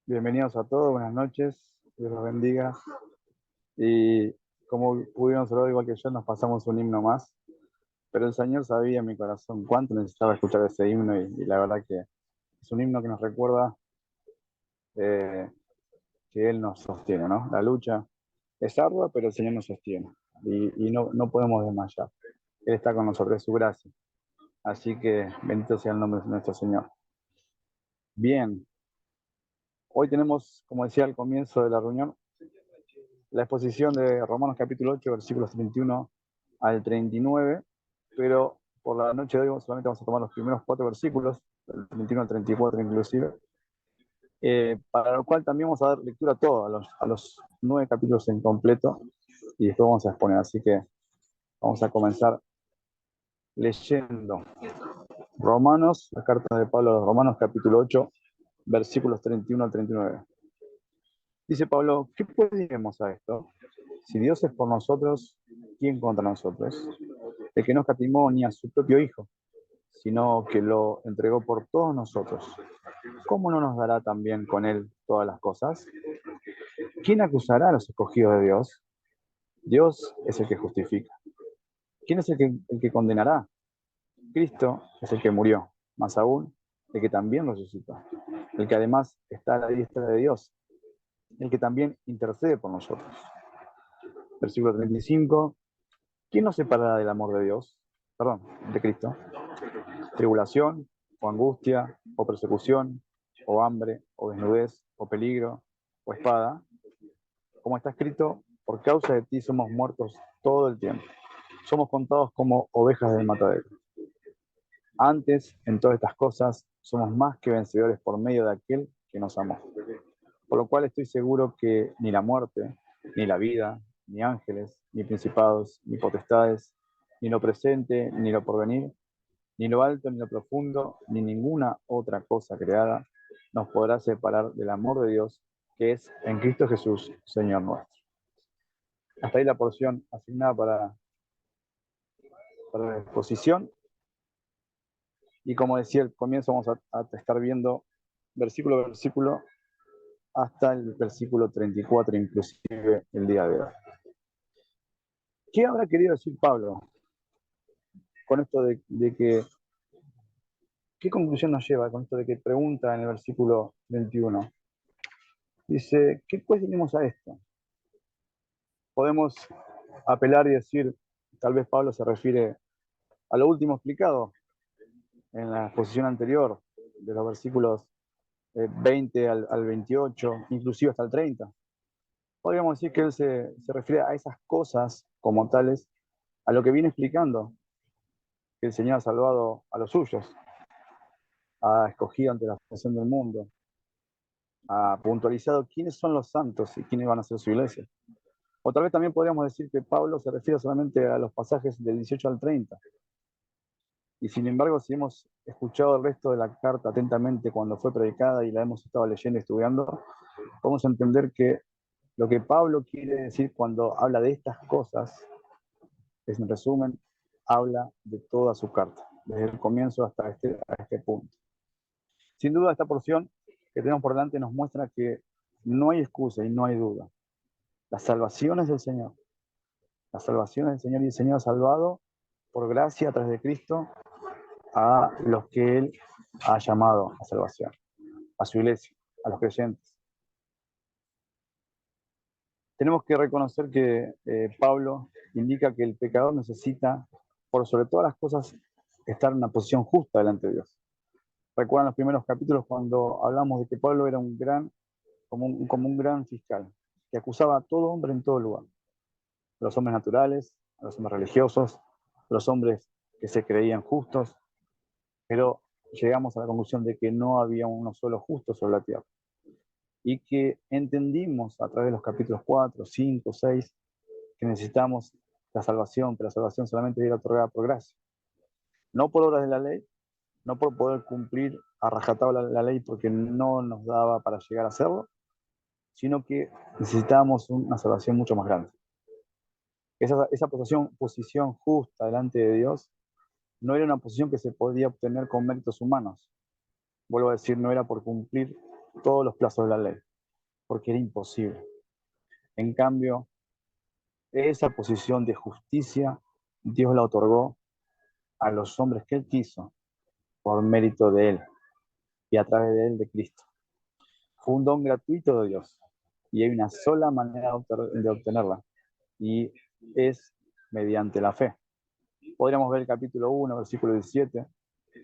Bienvenidos a todos, buenas noches, Dios los bendiga. Y como pudieron observar, igual que yo, nos pasamos un himno más, pero el Señor sabía en mi corazón cuánto necesitaba escuchar ese himno y la verdad que es un himno que nos recuerda eh, que Él nos sostiene, ¿no? La lucha es ardua, pero el Señor nos sostiene y no podemos desmayar. Él está con nosotros, es su gracia. Así que bendito sea el nombre de nuestro Señor. Bien, hoy tenemos, como decía al comienzo de la reunión, la exposición de Romanos capítulo 8, versículos 31 al 39, pero por la noche de hoy solamente vamos a tomar los primeros cuatro versículos, del 31 al 34 inclusive, para lo cual también vamos a dar lectura a todos, a los 9 capítulos en completo, y después vamos a exponer. Así que vamos a comenzar leyendo Romanos, la carta de Pablo a los Romanos capítulo 8, versículos 31 al 39. Dice Pablo, ¿qué pues diremos a esto? Si Dios es por nosotros, ¿quién contra nosotros? El que no escatimó ni a su propio Hijo, sino que lo entregó por todos nosotros. ¿Cómo no nos dará también con él todas las cosas? ¿Quién acusará a los escogidos de Dios? Dios es el que justifica. ¿Quién es el que condenará? Cristo es el que murió, más aún, el que también resucitó, el que además está a la diestra de Dios, el que también intercede por nosotros. Versículo 35. ¿Quién nos separará del amor de Dios? Perdón, de Cristo. Tribulación, o angustia, o persecución, o hambre, o desnudez, o peligro, o espada. Como está escrito, por causa de ti somos muertos todo el tiempo. Somos contados como ovejas del matadero. Antes, en todas estas cosas, somos más que vencedores por medio de aquel que nos amó. Por lo cual estoy seguro que ni la muerte, ni la vida, ni ángeles, ni principados, ni potestades, ni lo presente, ni lo porvenir, ni lo alto, ni lo profundo, ni ninguna otra cosa creada nos podrá separar del amor de Dios que es en Cristo Jesús, Señor nuestro. Hasta ahí la porción asignada para la exposición. Y como decía al comienzo, vamos a estar viendo versículo a versículo hasta el versículo 34, inclusive el día de hoy. ¿Qué habrá querido decir Pablo con esto de que, qué conclusión nos lleva con esto de que pregunta en el versículo 21? Dice, ¿qué pues tenemos a esto? Podemos apelar y decir, tal vez Pablo se refiere a lo último explicado en la exposición anterior, de los versículos 20 al 28, inclusive hasta el 30. Podríamos decir que él se refiere a esas cosas como tales, a lo que viene explicando, que el Señor ha salvado a los suyos, ha escogido ante la fundación del mundo, ha puntualizado quiénes son los santos y quiénes van a ser su iglesia. O tal vez también podríamos decir que Pablo se refiere solamente a los pasajes del 18 al 30. Y sin embargo, si hemos escuchado el resto de la carta atentamente cuando fue predicada y la hemos estado leyendo y estudiando, podemos entender que lo que Pablo quiere decir cuando habla de estas cosas es, en resumen, habla de toda su carta, desde el comienzo hasta este punto. Sin duda, esta porción que tenemos por delante nos muestra que no hay excusa y no hay duda. La salvación es del Señor. La salvación es del Señor y el Señor ha salvado por gracia a través de Cristo a los que Él ha llamado a salvación, a su iglesia, a los creyentes. Tenemos que reconocer que Pablo indica que el pecador necesita, por sobre todas las cosas, estar en una posición justa delante de Dios. Recuerdan los primeros capítulos cuando hablamos de que Pablo era como un gran fiscal, que acusaba a todo hombre en todo lugar, a los hombres naturales, a los hombres religiosos, a los hombres que se creían justos, pero llegamos a la conclusión de que no había uno solo justo sobre la tierra. Y que entendimos a través de los capítulos 4, 5, 6, que necesitamos la salvación, pero la salvación solamente era otorgada por gracia. No por obras de la ley, no por poder cumplir a rajatabla la ley porque no nos daba para llegar a hacerlo, sino que necesitábamos una salvación mucho más grande. Esa posición justa delante de Dios no era una posición que se podía obtener con méritos humanos. Vuelvo a decir, no era por cumplir todos los plazos de la ley, porque era imposible. En cambio, esa posición de justicia, Dios la otorgó a los hombres que Él quiso, por mérito de Él y a través de Él, de Cristo. Fue un don gratuito de Dios y hay una sola manera de obtenerla y es mediante la fe. Podríamos ver el capítulo 1, versículo 17,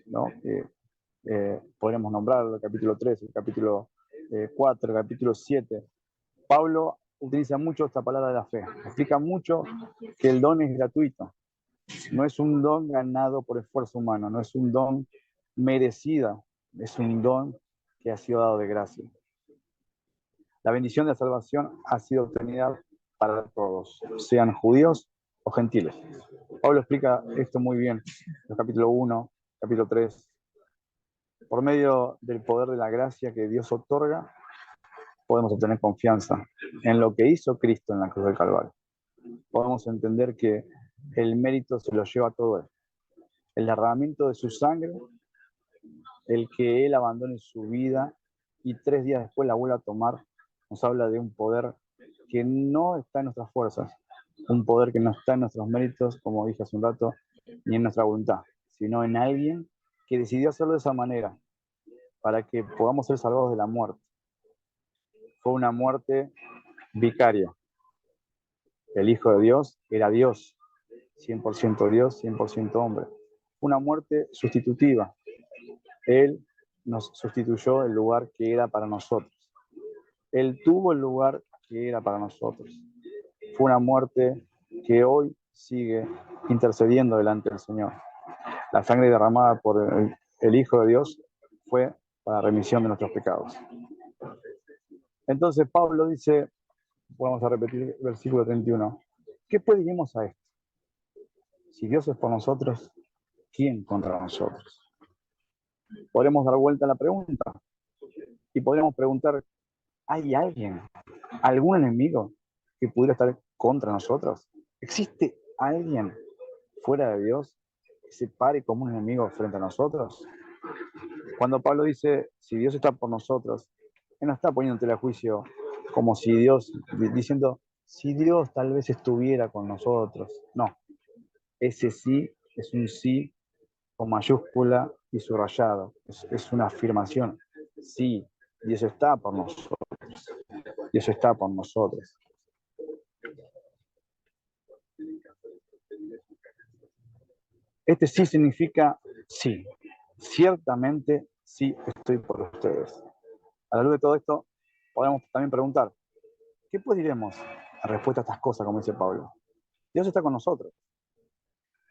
¿no? Podríamos nombrarlo, el capítulo 3, el capítulo 4, el capítulo 7. Pablo utiliza mucho esta palabra de la fe. Explica mucho que el don es gratuito. No es un don ganado por esfuerzo humano, no es un don merecido, es un don que ha sido dado de gracia. La bendición de la salvación ha sido obtenida para todos, sean judíos o gentiles. Pablo explica esto muy bien en el capítulo 1, capítulo 3. Por medio del poder de la gracia que Dios otorga, podemos obtener confianza en lo que hizo Cristo en la cruz del Calvario. Podemos entender que el mérito se lo lleva todo Él. El derramamiento de su sangre, el que Él abandone su vida y 3 días después la vuelva a tomar, nos habla de un poder que no está en nuestras fuerzas, un poder que no está en nuestros méritos, como dije hace un rato, ni en nuestra voluntad, sino en alguien que decidió hacerlo de esa manera, para que podamos ser salvados de la muerte. Fue una muerte vicaria. El Hijo de Dios era Dios, 100% Dios, 100% hombre. Una muerte sustitutiva. Él nos sustituyó el lugar que era para nosotros. Él tuvo el lugar que era para nosotros. Fue una muerte que hoy sigue intercediendo delante del Señor. La sangre derramada por el Hijo de Dios fue para la remisión de nuestros pecados. Entonces Pablo dice, vamos a repetir el versículo 31, ¿qué pues diremos a esto? Si Dios es por nosotros, ¿quién contra nosotros? Podremos dar vuelta a la pregunta y podríamos preguntar, ¿hay alguien, algún enemigo que pudiera estar contra nosotros? ¿Existe alguien fuera de Dios que se pare como un enemigo frente a nosotros? Cuando Pablo dice, si Dios está por nosotros, Él no está poniendo en tela de juicio como si Dios, diciendo, si Dios tal vez estuviera con nosotros. No, ese sí es un sí con mayúscula y subrayado. Es una afirmación. Sí, Dios está por nosotros. Dios está por nosotros. Este sí significa sí. Ciertamente sí estoy por ustedes. A la luz de todo esto, podemos también preguntar, ¿qué pues diremos en respuesta a estas cosas, como dice Pablo? Dios está con nosotros.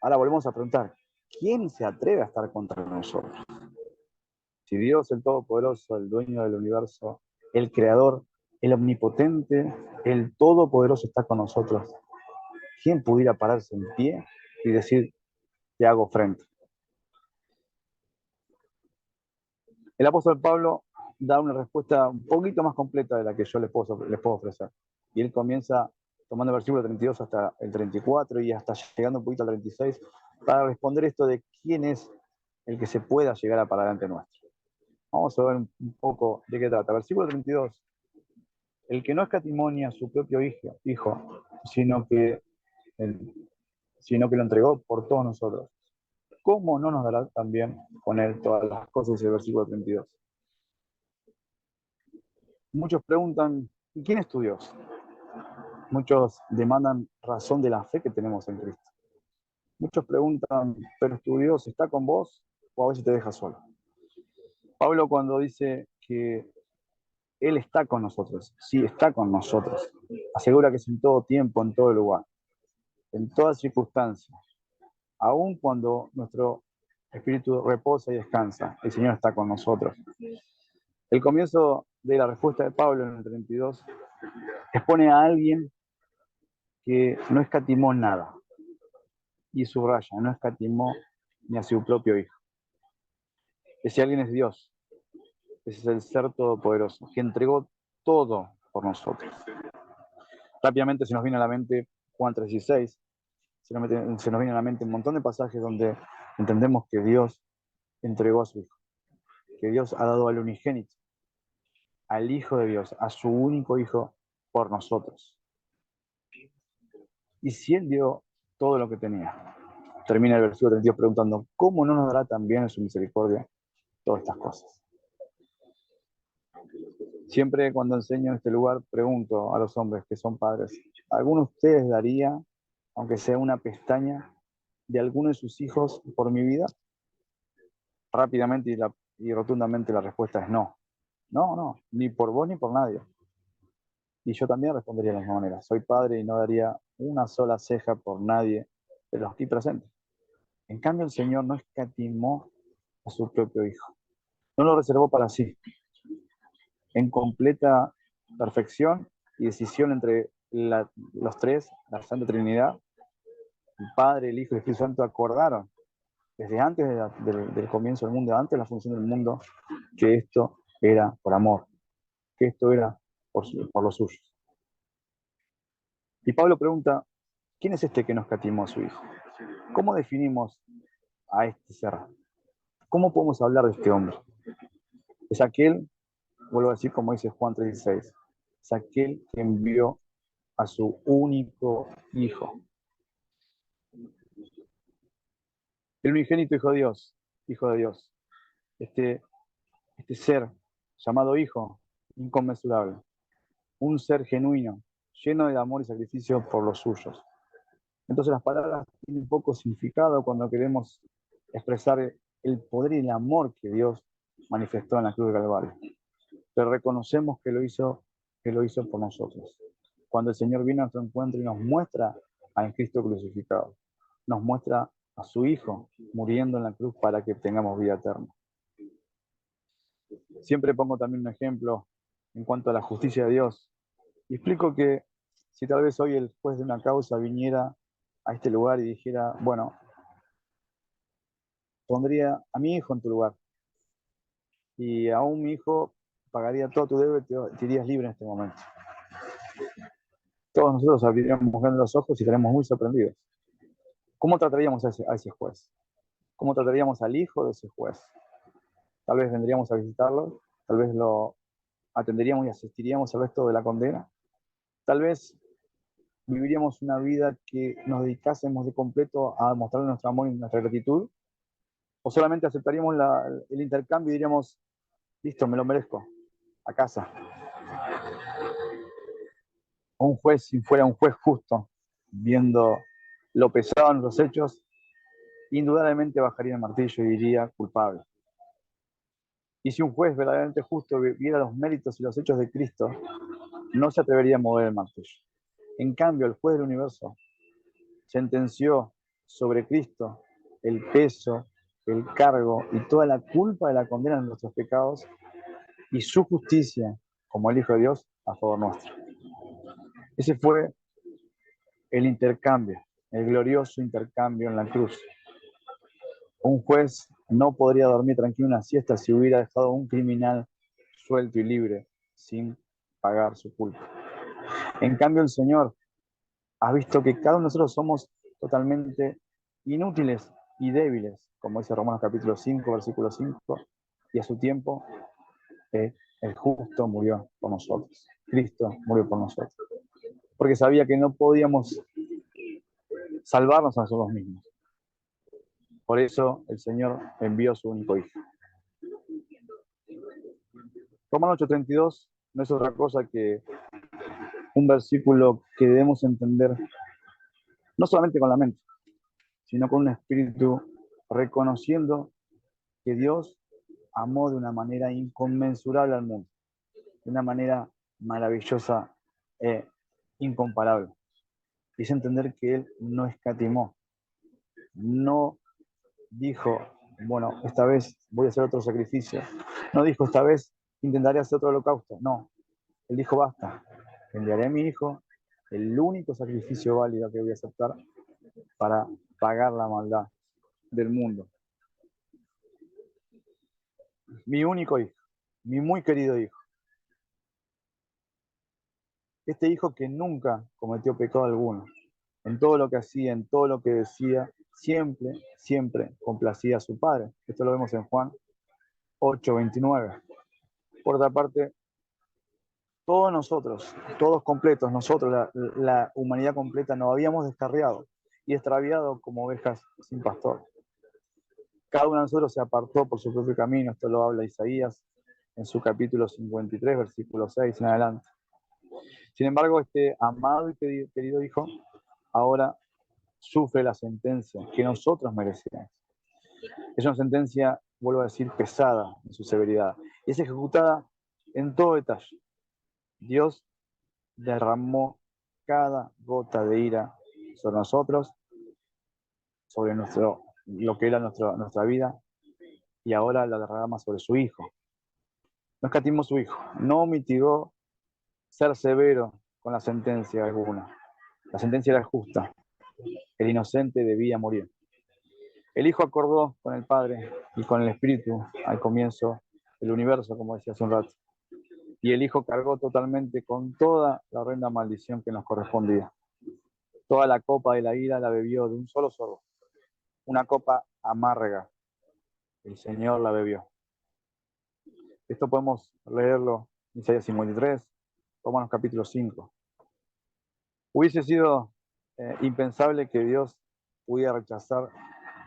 Ahora volvemos a preguntar, ¿quién se atreve a estar contra nosotros? Si Dios, el Todopoderoso, el dueño del universo, el Creador, el Omnipotente, el Todopoderoso está con nosotros, ¿quién pudiera pararse en pie y decir, te hago frente? El apóstol Pablo da una respuesta un poquito más completa de la que yo les puedo ofrecer. Y él comienza tomando el versículo 32 hasta el 34 y hasta llegando un poquito al 36 para responder esto de quién es el que se pueda llegar a parar ante nuestro. Vamos a ver un poco de qué trata. Versículo 32. El que no escatimonia a su propio hijo sino que lo entregó por todos nosotros, ¿cómo no nos dará también con él todas las cosas? El versículo 32. Muchos preguntan, ¿quién es tu Dios? Muchos demandan razón de la fe que tenemos en Cristo. Muchos preguntan, ¿pero tu Dios está con vos o a veces te deja solo? Pablo cuando dice que Él está con nosotros, sí, está con nosotros, asegura que es en todo tiempo, en todo lugar, en todas circunstancias, aun cuando nuestro espíritu reposa y descansa, el Señor está con nosotros. El comienzo de la respuesta de Pablo en el 32 expone a alguien que no escatimó nada, y subraya, no escatimó ni a su propio hijo. Ese alguien es Dios, ese es el ser todopoderoso, que entregó todo por nosotros. Rápidamente se nos viene a la mente Juan 3:16, se nos viene a la mente un montón de pasajes donde entendemos que Dios entregó a su hijo, que Dios ha dado al unigénito, al Hijo de Dios, a su único Hijo por nosotros. Y si Él dio todo lo que tenía, termina el versículo 32 preguntando, ¿cómo no nos dará también en su misericordia todas estas cosas? Siempre cuando enseño en este lugar, pregunto a los hombres que son padres, ¿alguno de ustedes daría, aunque sea una pestaña, de alguno de sus hijos por mi vida? Rápidamente y rotundamente la respuesta es no. No, no, ni por vos ni por nadie. Y yo también respondería de la misma manera. Soy padre y no daría una sola ceja por nadie de los aquí presentes. En cambio, el Señor no escatimó a su propio Hijo. No lo reservó para sí. En completa perfección y decisión entre los tres, la Santa Trinidad, el Padre, el Hijo y el Espíritu Santo acordaron desde antes del comienzo del mundo, antes de la función del mundo, que esto era por amor, que esto era por los suyos. Y Pablo pregunta, ¿quién es este que nos escatimó a su Hijo? ¿Cómo definimos a este ser? ¿Cómo podemos hablar de este hombre? Es aquel, vuelvo a decir como dice Juan 3:16, es aquel que envió a su único Hijo. El unigénito Hijo de Dios. Este ser llamado Hijo, inconmensurable. Un ser genuino, lleno de amor y sacrificio por los suyos. Entonces las palabras tienen poco significado cuando queremos expresar el poder y el amor que Dios manifestó en la cruz de Calvario. Pero reconocemos que lo hizo por nosotros. Cuando el Señor viene a nuestro encuentro y nos muestra a Cristo crucificado, nos muestra a su Hijo muriendo en la cruz para que tengamos vida eterna. Siempre pongo también un ejemplo en cuanto a la justicia de Dios. Y explico que si tal vez hoy el juez de una causa viniera a este lugar y dijera, bueno, pondría a mi hijo en tu lugar y aún mi hijo pagaría todo tu deuda y te irías libre en este momento. Todos nosotros abriríamos grandes los ojos y estaríamos muy sorprendidos. ¿Cómo trataríamos a ese juez? ¿Cómo trataríamos al hijo de ese juez? Tal vez vendríamos a visitarlo, tal vez lo atenderíamos y asistiríamos al resto de la condena. Tal vez viviríamos una vida que nos dedicásemos de completo a mostrar nuestro amor y nuestra gratitud, o solamente aceptaríamos el intercambio y diríamos, listo, me lo merezco, a casa. O un juez, si fuera un juez justo, viendo lo pesado en los hechos, indudablemente bajaría el martillo y diría culpable. Y si un juez verdaderamente justo viera los méritos y los hechos de Cristo, no se atrevería a mover el martillo. En cambio, el juez del universo sentenció sobre Cristo el peso, el cargo y toda la culpa de la condena de nuestros pecados y su justicia como el Hijo de Dios a favor nuestro. Ese fue el intercambio, el glorioso intercambio en la cruz. Un juez no podría dormir tranquilo una siesta si hubiera dejado a un criminal suelto y libre sin pagar su culpa. En cambio, el Señor ha visto que cada uno de nosotros somos totalmente inútiles y débiles, como dice Romanos capítulo 5, versículo 5, y a su tiempo el justo murió por nosotros. Cristo murió por nosotros. Porque sabía que no podíamos salvarnos a nosotros mismos. Por eso el Señor envió a su único Hijo. Romanos 8:32 no es otra cosa que un versículo que debemos entender no solamente con la mente, sino con un espíritu reconociendo que Dios amó de una manera inconmensurable al mundo, de una manera maravillosa e incomparable. Y es entender que Él no escatimó, no dijo, bueno, esta vez voy a hacer otro sacrificio, no dijo, esta vez intentaré hacer otro holocausto, no, Él dijo, basta, enviaré a mi Hijo, el único sacrificio válido que voy a aceptar para pagar la maldad del mundo. Mi único Hijo, mi muy querido Hijo. Este Hijo que nunca cometió pecado alguno. En todo lo que hacía, en todo lo que decía, siempre complacía a su Padre. Esto lo vemos en Juan 8:29. Por otra parte, todos nosotros, todos completos, nosotros, la humanidad completa, nos habíamos descarriado y extraviado como ovejas sin pastor. Cada uno de nosotros se apartó por su propio camino, esto lo habla Isaías en su capítulo 53, versículo 6 en adelante. Sin embargo, este amado y querido hijo ahora sufre la sentencia que nosotros merecíamos. Es una sentencia, vuelvo a decir, pesada en su severidad y es ejecutada en todo detalle. Dios derramó cada gota de ira sobre nosotros, sobre lo que era nuestra vida, y ahora la derrama sobre su hijo. No escatimó su hijo, no mitigó ser severo con la sentencia alguna. La sentencia era justa, el inocente debía morir. El hijo acordó con el Padre y con el Espíritu al comienzo del universo, como decía hace un rato. Y el hijo cargó totalmente con toda la horrenda maldición que nos correspondía. Toda la copa de la ira la bebió de un solo sorbo. Una copa amarga. El Señor la bebió. Esto podemos leerlo en Isaías 53, Romanos capítulo 5. Hubiese sido impensable que Dios pudiera rechazar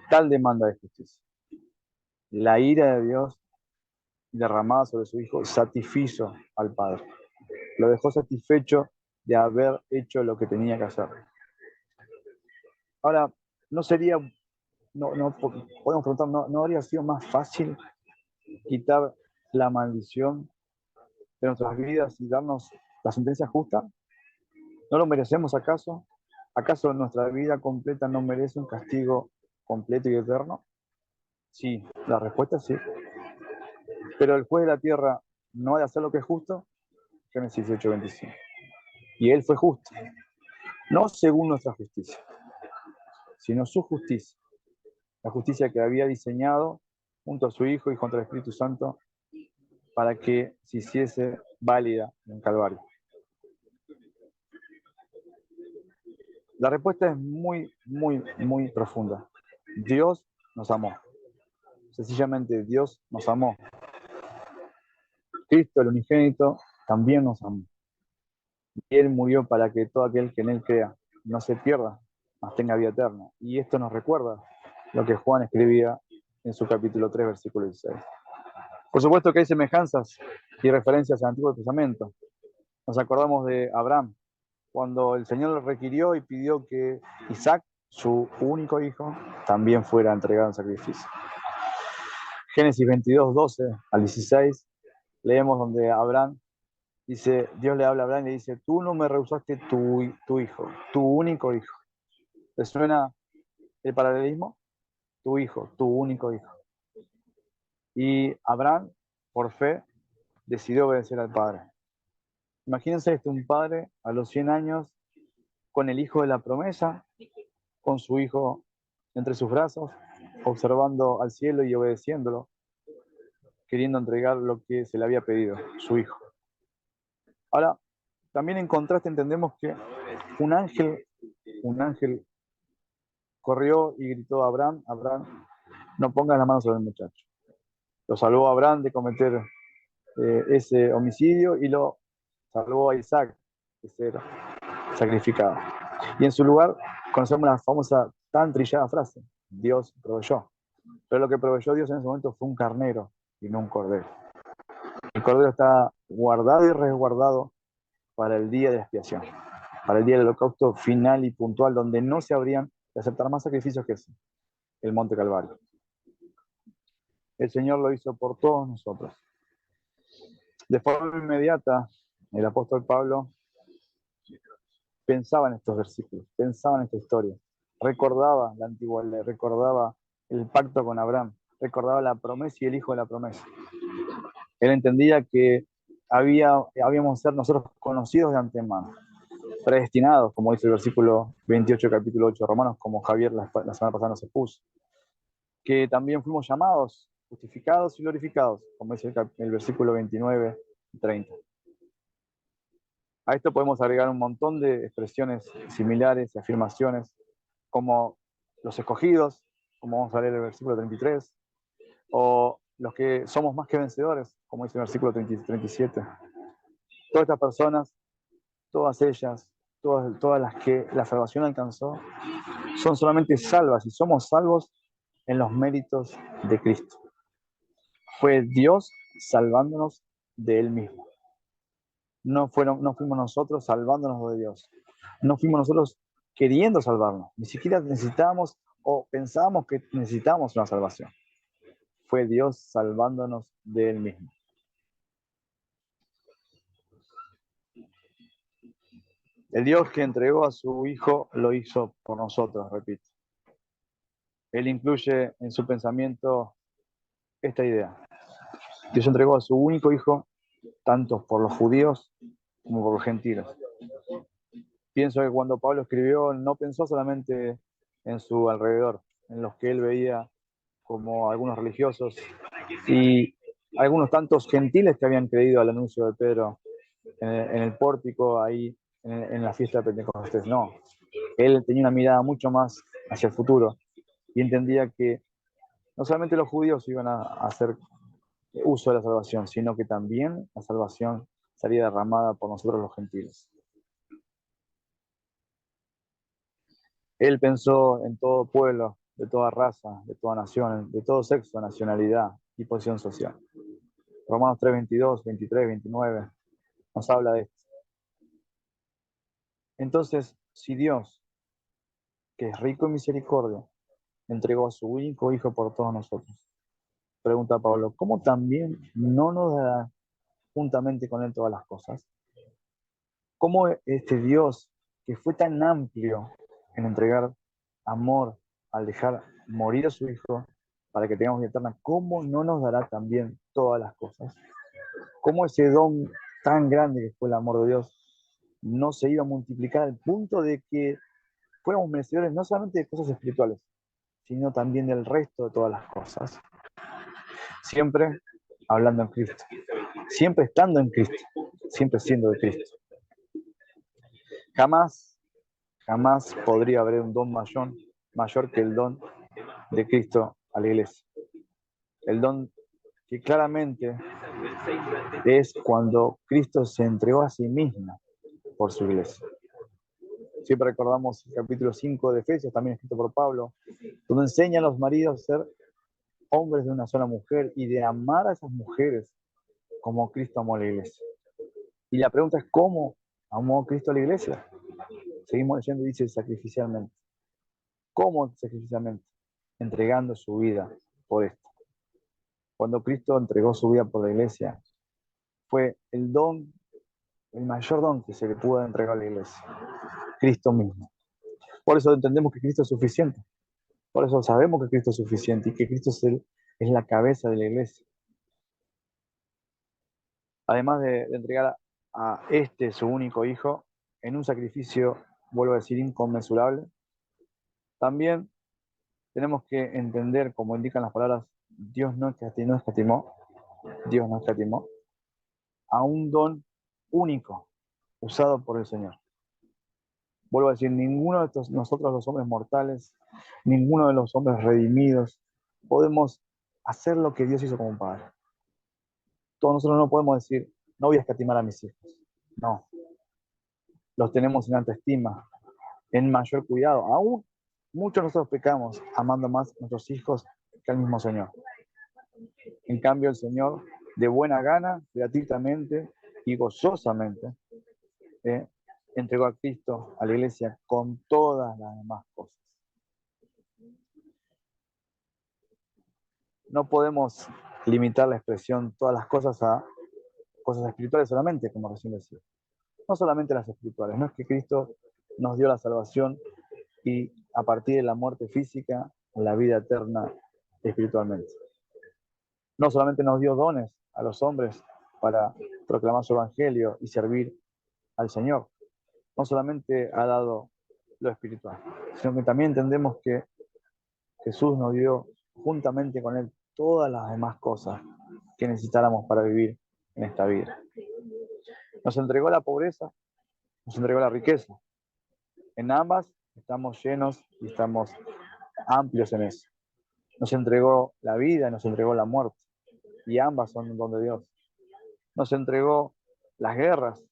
tal demanda de justicia. La ira de Dios derramada sobre su Hijo satisfizo al Padre. Lo dejó satisfecho de haber hecho lo que tenía que hacer. Ahora, no sería, podemos preguntar, ¿no habría sido más fácil quitar la maldición de nuestras vidas y darnos la sentencia justa? ¿No lo merecemos acaso? ¿Acaso nuestra vida completa no merece un castigo completo y eterno? Sí, la respuesta es sí. Pero el juez de la tierra no ha de hacer lo que es justo. Génesis 18:25. Y él fue justo, no según nuestra justicia, sino su justicia, la justicia que había diseñado junto a su Hijo y junto al Espíritu Santo para que se hiciese válida en Calvario. La respuesta es muy, muy, muy profunda. Dios nos amó. Sencillamente Dios nos amó. Cristo, el unigénito, también nos amó. Y Él murió para que todo aquel que en Él crea no se pierda, mas tenga vida eterna. Y esto nos recuerda lo que Juan escribía en su capítulo 3, versículo 16. Por supuesto que hay semejanzas y referencias al Antiguo Testamento. Nos acordamos de Abraham, cuando el Señor le requirió y pidió que Isaac, su único hijo, también fuera entregado en sacrificio. Génesis 22, 12 al 16, leemos donde Abraham dice, Dios le habla a Abraham y le dice, tú no me rehusaste tu hijo, tu único hijo. ¿Te suena el paralelismo? Tu hijo, tu único hijo. Y Abraham, por fe, decidió obedecer al Padre. Imagínense un padre a los 100 años con el hijo de la promesa, con su hijo entre sus brazos, observando al cielo y obedeciéndolo, queriendo entregar lo que se le había pedido, su hijo. Ahora, también en contraste entendemos que un ángel corrió y gritó a Abraham, Abraham, no pongas la mano sobre el muchacho. Lo salvó a Abraham de cometer ese homicidio y lo salvó a Isaac de ser sacrificado. Y en su lugar conocemos la famosa tan trillada frase, Dios proveyó. Pero lo que proveyó Dios en ese momento fue un carnero y no un cordero. El cordero está guardado y resguardado para el día de expiación, para el día del holocausto final y puntual, donde no se habrían de aceptar más sacrificios que ese, el Monte Calvario. El Señor lo hizo por todos nosotros. De forma inmediata, el apóstol Pablo pensaba en estos versículos, pensaba en esta historia, recordaba la antigua ley, recordaba el pacto con Abraham, recordaba la promesa y el hijo de la promesa. Él entendía que habíamos de ser nosotros conocidos de antemano, predestinados, como dice el versículo 28, capítulo 8 de Romanos, como Javier la semana pasada nos expuso, que también fuimos llamados, justificados y glorificados, como dice el versículo 29 y 30. A esto podemos agregar un montón de expresiones similares y afirmaciones, como los escogidos, como vamos a leer el versículo 33, o los que somos más que vencedores, como dice el versículo 37. Todas estas personas, todas ellas, todas las que la salvación alcanzó, son solamente salvas y somos salvos en los méritos de Cristo. Fue Dios salvándonos de Él mismo. No fuimos nosotros salvándonos de Dios. No fuimos nosotros queriendo salvarnos. Ni siquiera necesitábamos o pensábamos que necesitábamos una salvación. Fue Dios salvándonos de Él mismo. El Dios que entregó a su Hijo lo hizo por nosotros, repito. Él incluye en su pensamiento esta idea. Dios entregó a su único Hijo, tanto por los judíos como por los gentiles. Pienso que cuando Pablo escribió, no pensó solamente en su alrededor, en los que él veía como algunos religiosos y algunos tantos gentiles que habían creído al anuncio de Pedro en el pórtico, ahí en la fiesta de Pentecostés. No, él tenía una mirada mucho más hacia el futuro y entendía que no solamente los judíos iban a hacer uso de la salvación, sino que también la salvación sería derramada por nosotros los gentiles. Él pensó en todo pueblo, de toda raza, de toda nación, de todo sexo, nacionalidad y posición social. Romanos 3, 22, 23, 29 nos habla de esto. Entonces, si Dios, que es rico en misericordia, entregó a su único Hijo por todos nosotros, pregunta Pablo, ¿cómo también no nos dará juntamente con Él todas las cosas? ¿Cómo este Dios, que fue tan amplio en entregar amor al dejar morir a su Hijo para que tengamos vida eterna, cómo no nos dará también todas las cosas? ¿Cómo ese don tan grande que fue el amor de Dios no se iba a multiplicar al punto de que fuéramos merecedores no solamente de cosas espirituales, sino también del resto de todas las cosas? Siempre hablando en Cristo, siempre estando en Cristo, siempre siendo de Cristo. Jamás podría haber un don mayor que el don de Cristo a la iglesia. El don que claramente es cuando Cristo se entregó a sí mismo por su iglesia. Siempre recordamos el capítulo 5 de Efesios, también escrito por Pablo, donde enseña a los maridos a ser hombres de una sola mujer y de amar a esas mujeres como Cristo amó a la iglesia. Y la pregunta es, ¿cómo amó Cristo a la iglesia? Seguimos leyendo y dice sacrificialmente. ¿Cómo sacrificialmente? Entregando su vida por esto. Cuando Cristo entregó su vida por la iglesia, fue el mayor don que se le pudo entregar a la iglesia. Cristo mismo. Por eso entendemos que Cristo es suficiente. Por eso sabemos que Cristo es suficiente y que Cristo es la cabeza de la iglesia. Además de entregar a su único Hijo, en un sacrificio, vuelvo a decir, inconmensurable, también tenemos que entender, como indican las palabras, Dios no escatimó a un don único usado por el Señor. Vuelvo a decir, ninguno de nosotros los hombres mortales, ninguno de los hombres redimidos, podemos hacer lo que Dios hizo como Padre. Todos nosotros no podemos decir, no voy a escatimar a mis hijos. No. Los tenemos en alta estima, en mayor cuidado. Aún muchos de nosotros pecamos amando más a nuestros hijos que al mismo Señor. En cambio, el Señor, de buena gana, gratuitamente y gozosamente, entregó a Cristo a la iglesia con todas las demás cosas. No podemos limitar la expresión todas las cosas a cosas espirituales solamente, como recién decía. No solamente las espirituales, no es que Cristo nos dio la salvación y a partir de la muerte física, la vida eterna espiritualmente. No solamente nos dio dones a los hombres para proclamar su evangelio y servir al Señor. No solamente ha dado lo espiritual, sino que también entendemos que Jesús nos dio juntamente con Él todas las demás cosas que necesitáramos para vivir en esta vida. Nos entregó la pobreza, nos entregó la riqueza. En ambas estamos llenos y estamos amplios en eso. Nos entregó la vida, nos entregó la muerte, y ambas son don de Dios. Nos entregó las guerras,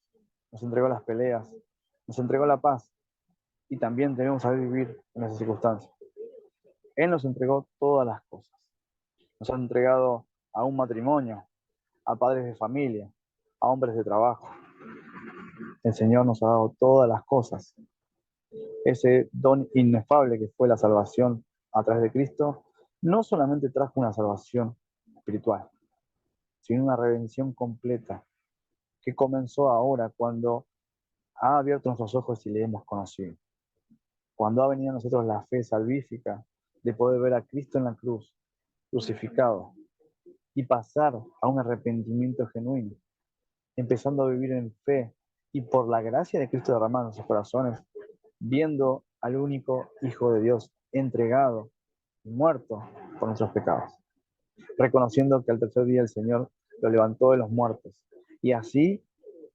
nos entregó las peleas, nos entregó la paz y también debemos saber vivir en esas circunstancias. Él nos entregó todas las cosas. Nos ha entregado a un matrimonio, a padres de familia, a hombres de trabajo. El Señor nos ha dado todas las cosas. Ese don inefable que fue la salvación a través de Cristo, no solamente trajo una salvación espiritual, sino una redención completa que comenzó ahora cuando ha abierto nuestros ojos y le hemos conocido. Cuando ha venido a nosotros la fe salvífica de poder ver a Cristo en la cruz, crucificado, y pasar a un arrepentimiento genuino, empezando a vivir en fe y por la gracia de Cristo derramada en nuestros corazones, viendo al único Hijo de Dios entregado y muerto por nuestros pecados, reconociendo que al tercer día el Señor lo levantó de los muertos y así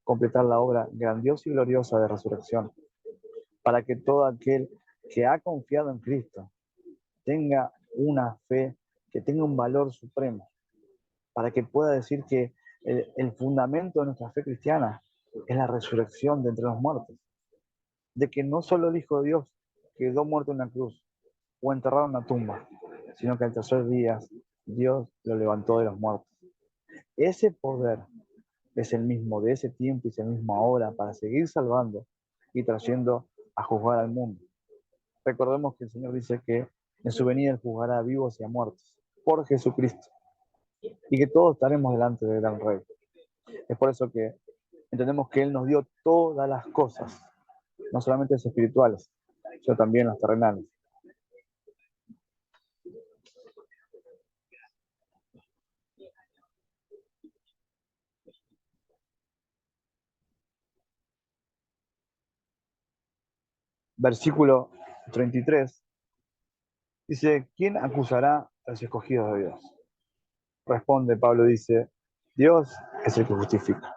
completar la obra grandiosa y gloriosa de resurrección, para que todo aquel que ha confiado en Cristo tenga una fe que tenga un valor supremo, para que pueda decir que el fundamento de nuestra fe cristiana es la resurrección de entre los muertos, de que no solo el Hijo de Dios quedó muerto en la cruz o enterrado en una tumba, sino que al tercer día Dios lo levantó de los muertos. Ese poder es el mismo de ese tiempo y es el mismo ahora para seguir salvando y trayendo a juzgar al mundo. Recordemos que el Señor dice que en su venida Él juzgará a vivos y a muertos por Jesucristo y que todos estaremos delante del gran Rey. Es por eso que entendemos que Él nos dio todas las cosas, no solamente las espirituales, sino también las terrenales. Versículo 33 dice, ¿quién acusará a los escogidos de Dios? Responde Pablo, dice, Dios es el que justifica.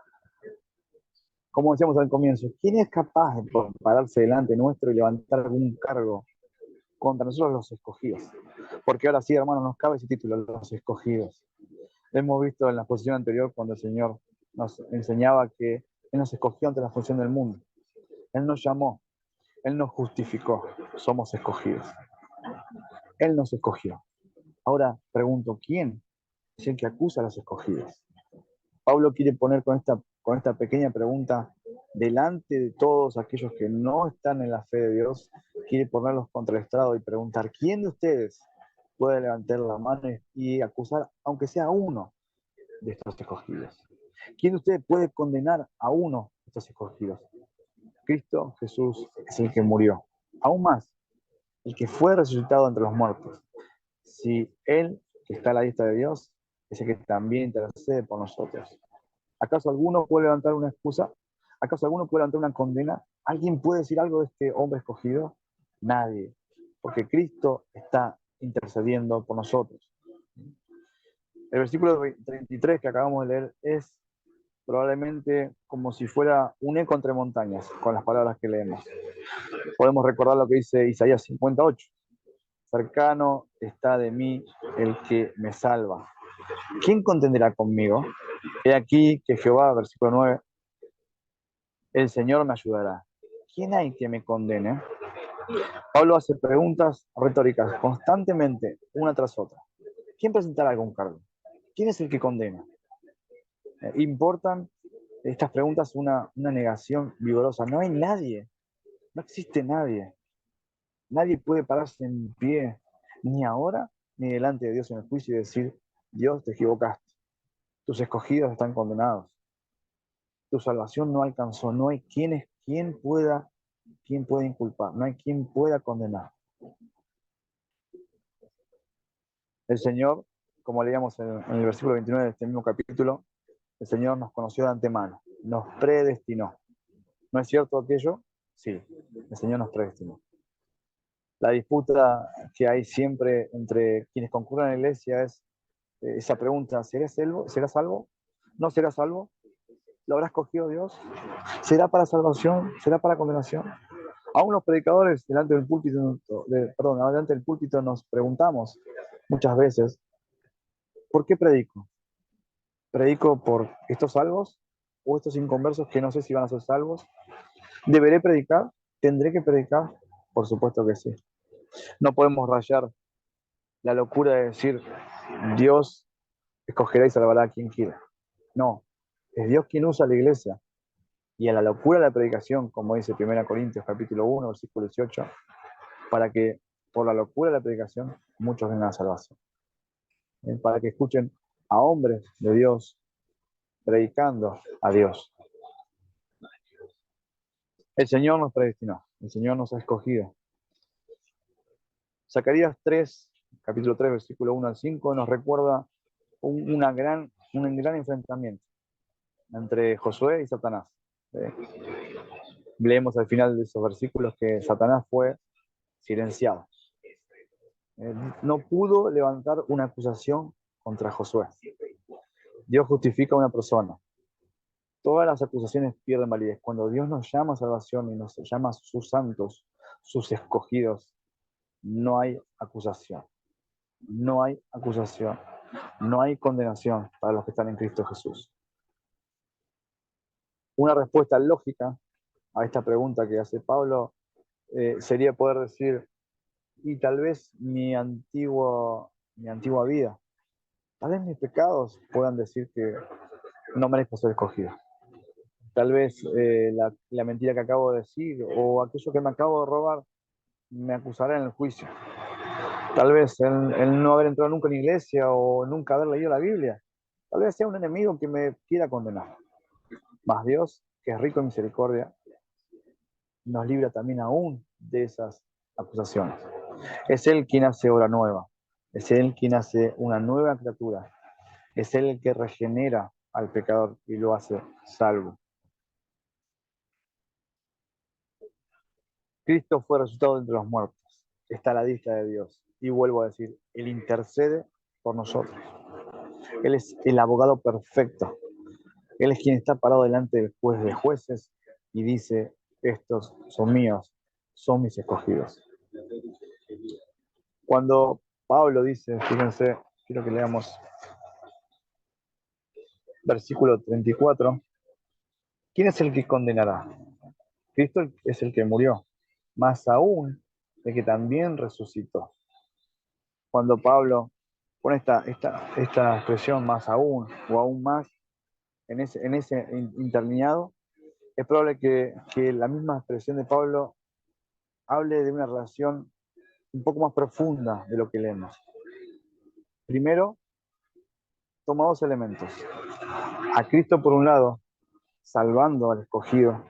Como decíamos al comienzo, ¿quién es capaz de pararse delante nuestro y levantar algún cargo contra nosotros los escogidos? Porque ahora sí, hermanos, nos cabe ese título, los escogidos. Hemos visto en la exposición anterior cuando el Señor nos enseñaba que Él nos escogió ante la función del mundo. Él nos llamó, Él nos justificó, somos escogidos. Él nos escogió. Ahora pregunto, ¿quién es el que acusa a los escogidos? Pablo quiere poner con esta pequeña pregunta delante de todos aquellos que no están en la fe de Dios, quiere ponerlos contra el estrado y preguntar, ¿quién de ustedes puede levantar la mano y acusar, aunque sea uno de estos escogidos? ¿Quién de ustedes puede condenar a uno de estos escogidos? Cristo Jesús es el que murió. Aún más, el que fue resucitado entre los muertos. Si Él, que está a la diestra de Dios, es el que también intercede por nosotros. ¿Acaso alguno puede levantar una excusa? ¿Acaso alguno puede levantar una condena? ¿Alguien puede decir algo de este hombre escogido? Nadie, porque Cristo está intercediendo por nosotros. El versículo 33 que acabamos de leer es probablemente como si fuera un eco entre montañas con las palabras que leemos. Podemos recordar lo que dice Isaías 58. Cercano está de mí el que me salva. ¿Quién contenderá conmigo? He aquí que Jehová, versículo 9, el Señor me ayudará. ¿Quién hay que me condene? Pablo hace preguntas retóricas constantemente, una tras otra. ¿Quién presentará algún cargo? ¿Quién es el que condena? Importan estas preguntas una negación vigorosa. No hay nadie, no existe nadie. Nadie puede pararse en pie, ni ahora ni delante de Dios en el juicio y decir, Dios, te equivocaste. Tus escogidos están condenados. Tu salvación no alcanzó. No hay quien pueda inculpar. No hay quien pueda condenar. El Señor, como leíamos en el versículo 29 de este mismo capítulo, el Señor nos conoció de antemano, nos predestinó. ¿No es cierto aquello? Sí, el Señor nos predestinó. La disputa que hay siempre entre quienes concurren a la iglesia es esa pregunta, ¿serás salvo? ¿Serás salvo? ¿No serás salvo? ¿Lo habrá escogido Dios? ¿Será para salvación? ¿Será para condenación? Aún los predicadores delante del púlpito nos preguntamos muchas veces, ¿por qué predico? ¿Predico por estos salvos o estos inconversos que no sé si van a ser salvos? ¿Deberé predicar? ¿Tendré que predicar? Por supuesto que sí. No podemos rayar la locura de decir, Dios escogerá y salvará a quien quiera. No, es Dios quien usa la iglesia. Y a la locura de la predicación, como dice 1 Corintios capítulo 1, versículo 18, para que por la locura de la predicación muchos vengan a salvación. Para que escuchen a hombres de Dios predicando a Dios. El Señor nos predestinó, el Señor nos ha escogido. Zacarías 3, capítulo 3, versículo 1 al 5, nos recuerda un gran enfrentamiento entre Josué y Satanás. Leemos al final de esos versículos que Satanás fue silenciado. No pudo levantar una acusación contra Josué. Dios justifica a una persona. Todas las acusaciones pierden validez. Cuando Dios nos llama a salvación y nos llama a sus santos, sus escogidos, no hay acusación. No hay acusación. No hay condenación para los que están en Cristo Jesús. Una respuesta lógica a esta pregunta que hace Pablo sería poder decir, y tal vez mi antigua vida, tal vez mis pecados puedan decir que no merezco ser escogido. Tal vez la mentira que acabo de decir o aquello que me acabo de robar me acusará en el juicio. Tal vez el no haber entrado nunca en la iglesia o nunca haber leído la Biblia, tal vez sea un enemigo que me quiera condenar. Mas Dios, que es rico en misericordia, nos libra también aún de esas acusaciones. Es Él quien hace obra nueva. Es Él quien hace una nueva criatura. Es Él el que regenera al pecador y lo hace salvo. Cristo fue resucitado entre los muertos. Está a la diestra de Dios. Y vuelvo a decir, Él intercede por nosotros. Él es el abogado perfecto. Él es quien está parado delante del juez de jueces y dice, estos son míos, son mis escogidos. Cuando Pablo dice, fíjense, quiero que leamos versículo 34, ¿quién es el que condenará? Cristo es el que murió, más aún el que también resucitó. Cuando Pablo pone esta expresión más aún o aún más en ese interlineado, es probable que la misma expresión de Pablo hable de una relación un poco más profunda de lo que leemos. Primero, toma dos elementos. A Cristo por un lado, salvando al escogido,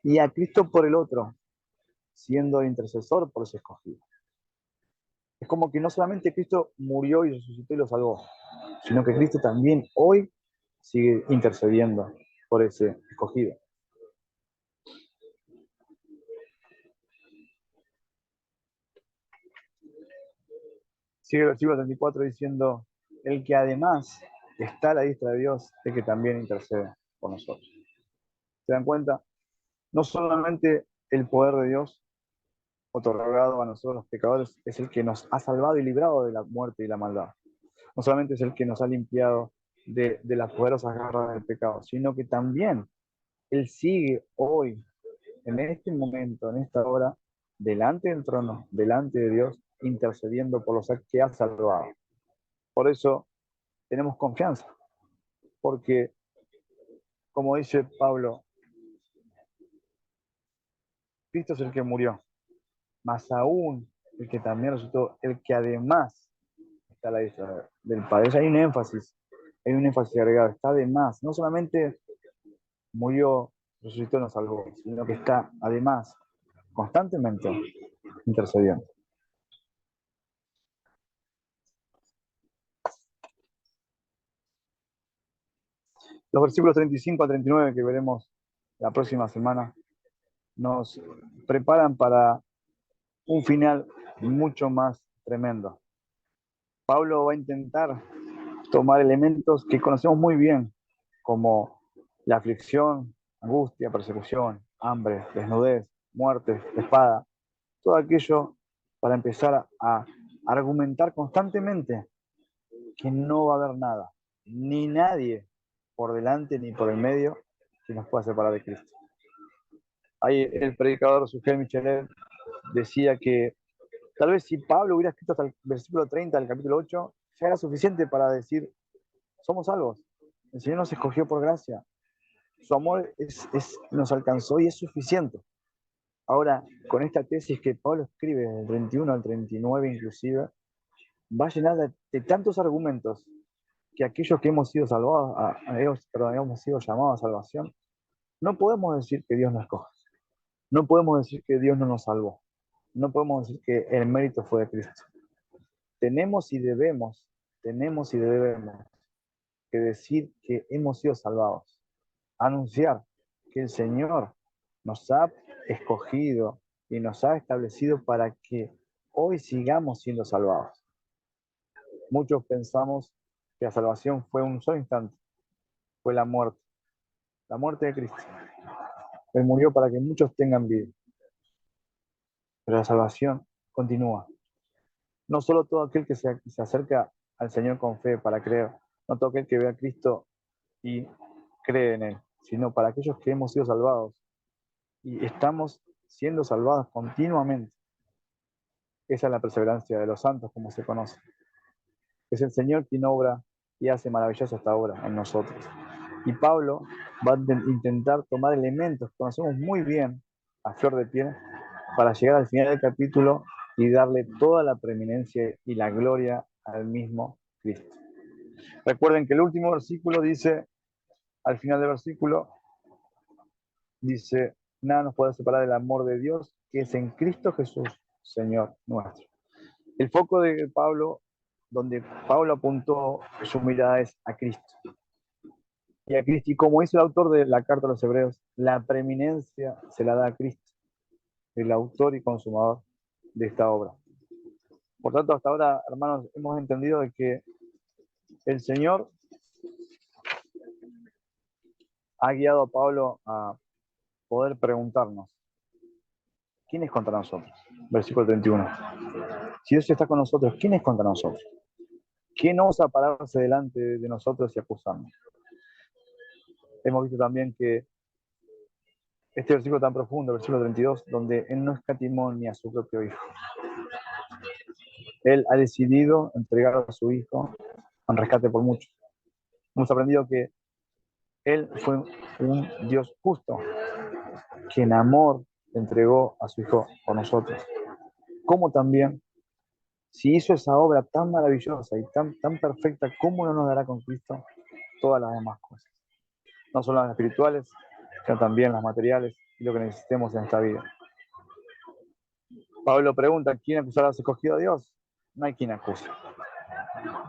y a Cristo por el otro, siendo intercesor por ese escogido. Es como que no solamente Cristo murió y resucitó y lo salvó, sino que Cristo también hoy sigue intercediendo por ese escogido. Sigue el versículo 34 diciendo, el que además está a la diestra de Dios, es que también intercede por nosotros. ¿Se dan cuenta? No solamente el poder de Dios otorgado a nosotros los pecadores es el que nos ha salvado y librado de la muerte y la maldad. No solamente es el que nos ha limpiado de las poderosas garras del pecado, sino que también Él sigue hoy, en este momento, en esta hora, delante del trono, delante de Dios, intercediendo por los que ha salvado. Por eso tenemos confianza, porque, como dice Pablo, Cristo es el que murió, más aún el que también resucitó, el que además está a la diestra del Padre. Hay un énfasis agregado, está además, no solamente murió, resucitó y nos salvó, sino que está además constantemente intercediendo. Los versículos 35 a 39 que veremos la próxima semana nos preparan para un final mucho más tremendo. Pablo va a intentar tomar elementos que conocemos muy bien, como la aflicción, angustia, persecución, hambre, desnudez, muerte, espada, todo aquello para empezar a argumentar constantemente que no va a haber nada, ni nadie por delante ni por el medio que nos pueda separar de Cristo. Ahí el predicador Sugel Michelet decía que tal vez si Pablo hubiera escrito hasta el versículo 30 del capítulo 8, ya era suficiente para decir, somos salvos. El Señor nos escogió por gracia. Su amor nos alcanzó y es suficiente. Ahora, con esta tesis que Pablo escribe del 31 al 39 inclusive, va a llenar de tantos argumentos que aquellos que hemos sido salvados, hemos sido llamados a salvación, no podemos decir que Dios nos escoge. No podemos decir que Dios no nos salvó. No podemos decir que el mérito fue de Cristo. Tenemos y debemos que decir que hemos sido salvados. Anunciar que el Señor nos ha escogido y nos ha establecido para que hoy sigamos siendo salvados. Muchos pensamos que la salvación fue un solo instante, fue la muerte de Cristo. Él murió para que muchos tengan vida. Pero la salvación continúa. No solo todo aquel que se acerca al Señor con fe para creer, no todo aquel que ve a Cristo y cree en Él, sino para aquellos que hemos sido salvados y estamos siendo salvados continuamente. Esa es la perseverancia de los santos, como se conoce. Es el Señor quien obra y hace maravillosa esta obra en nosotros. Y Pablo va a intentar tomar elementos que conocemos muy bien a flor de piel para llegar al final del capítulo y darle toda la preeminencia y la gloria al mismo Cristo. Recuerden que el último versículo dice, al final del versículo, dice, nada nos puede separar del amor de Dios que es en Cristo Jesús, Señor nuestro. El foco de Pablo, donde Pablo apuntó su mirada es a Cristo. Y a Cristo, y como hizo el autor de la carta a los Hebreos, la preeminencia se la da a Cristo, el autor y consumador de esta obra. Por tanto, hasta ahora, hermanos, hemos entendido de que el Señor ha guiado a Pablo a poder preguntarnos, ¿quién es contra nosotros? Versículo 31. Si Dios está con nosotros, ¿quién es contra nosotros? ¿Quién osa pararse delante de nosotros y acusarnos? Hemos visto también que este versículo tan profundo, versículo 32, donde Él no escatimó ni a su propio Hijo. Él ha decidido entregar a su Hijo en rescate por muchos. Hemos aprendido que Él fue un Dios justo, que en amor entregó a su Hijo por nosotros. Como también, si hizo esa obra tan maravillosa y tan perfecta, ¿cómo no nos dará con Cristo todas las demás cosas? No solo las espirituales, sino también las materiales y lo que necesitemos en esta vida. Pablo pregunta, ¿quién acusará a los escogidos de Dios? No hay quien acuse.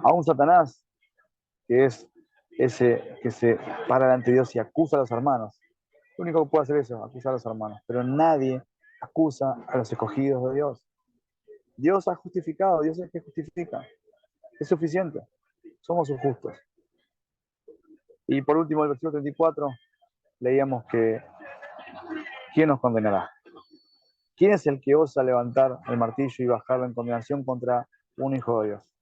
Aún Satanás, que es ese que se para delante de Dios y acusa a los hermanos. Lo único que puede hacer eso, acusar a los hermanos. Pero nadie acusa a los escogidos de Dios. Dios ha justificado, Dios es el que justifica. Es suficiente. Somos sus justos. Y por último, el versículo 34, leíamos que ¿quién nos condenará? ¿Quién es el que osa levantar el martillo y bajarlo en condenación contra un hijo de Dios?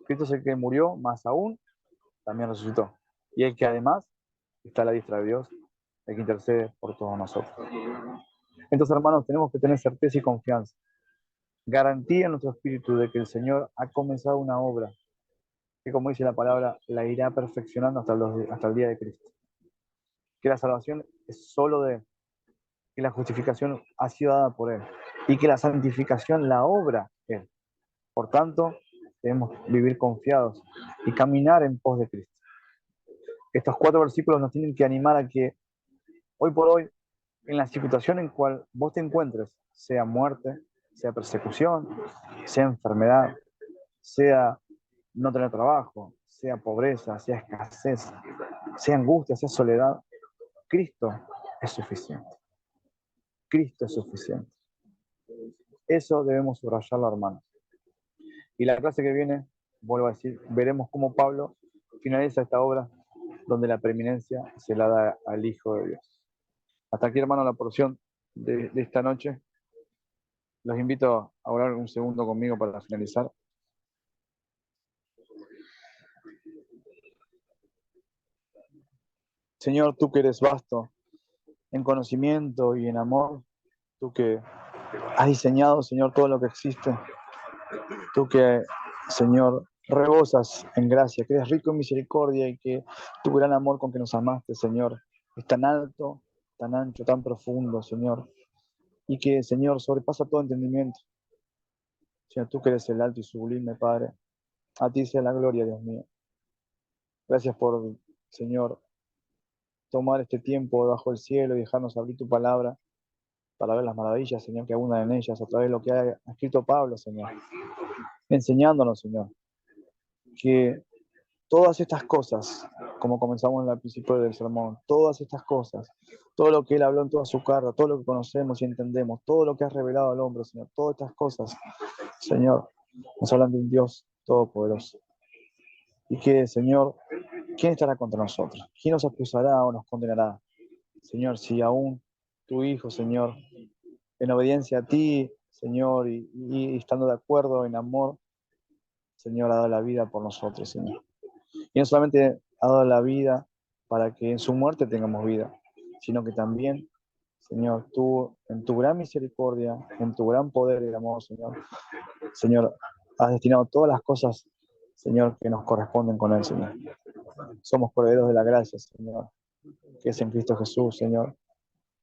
Cristo es el que murió, más aún, también resucitó. Y el que además está a la diestra de Dios, el que intercede por todos nosotros. Entonces, hermanos, tenemos que tener certeza y confianza. Garantía en nuestro espíritu de que el Señor ha comenzado una obra que, como dice la palabra, la irá perfeccionando hasta el día de Cristo. Que la salvación es solo de Él, que la justificación ha sido dada por Él y que la santificación la obra Él. Por tanto, debemos vivir confiados y caminar en pos de Cristo. Estos 4 versículos nos tienen que animar a que hoy por hoy, en la situación en cual vos te encuentres, sea muerte, sea persecución, sea enfermedad, sea no tener trabajo, sea pobreza, sea escasez, sea angustia, sea soledad, Cristo es suficiente. Cristo es suficiente. Eso debemos subrayarlo, hermanos. Y la clase que viene, vuelvo a decir, veremos cómo Pablo finaliza esta obra donde la preeminencia se la da al Hijo de Dios. Hasta aquí, hermano, la porción de esta noche. Los invito a orar un segundo conmigo para finalizar. Señor, tú que eres vasto en conocimiento y en amor, tú que has diseñado, Señor, todo lo que existe, tú que, Señor, rebosas en gracia, que eres rico en misericordia y que tu gran amor con que nos amaste, Señor, es tan alto, tan ancho, tan profundo, Señor, y que, Señor, sobrepasa todo entendimiento. Señor, tú que eres el alto y sublime, Padre, a ti sea la gloria, Dios mío. Gracias por, Señor, tomar este tiempo debajo del cielo y dejarnos abrir tu palabra para ver las maravillas, Señor, que abundan en ellas, a través de lo que ha escrito Pablo, Señor, enseñándonos, Señor, que todas estas cosas, como comenzamos al principio del sermón, todas estas cosas, todo lo que Él habló en toda su carta, todo lo que conocemos y entendemos, todo lo que ha revelado al hombre, Señor, todas estas cosas, Señor, nos hablan de un Dios todopoderoso. Y que, Señor, ¿quién estará contra nosotros? ¿Quién nos acusará o nos condenará? Señor, si aún tu Hijo, Señor, en obediencia a ti, Señor, y estando de acuerdo en amor, Señor, ha dado la vida por nosotros, Señor. Y no solamente ha dado la vida para que en su muerte tengamos vida, sino que también, Señor, tú, en tu gran misericordia, en tu gran poder y amor, Señor, has destinado todas las cosas, Señor, que nos corresponden con Él, Señor. Somos herederos de la gracia, Señor, que es en Cristo Jesús, Señor.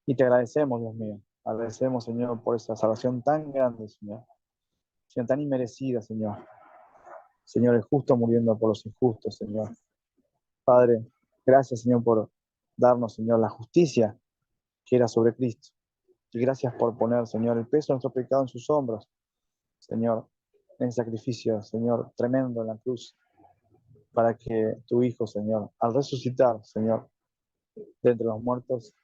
Y te agradecemos, Dios mío. Agradecemos, Señor, por esa salvación tan grande, Señor. Señor, tan inmerecida, Señor. Señor, el justo muriendo por los injustos, Señor. Padre, gracias, Señor, por darnos, Señor, la justicia que era sobre Cristo. Y gracias por poner, Señor, el peso de nuestro pecado en sus hombros, Señor, en el sacrificio, Señor, tremendo en la cruz, para que tu Hijo, Señor, al resucitar, Señor, de entre los muertos,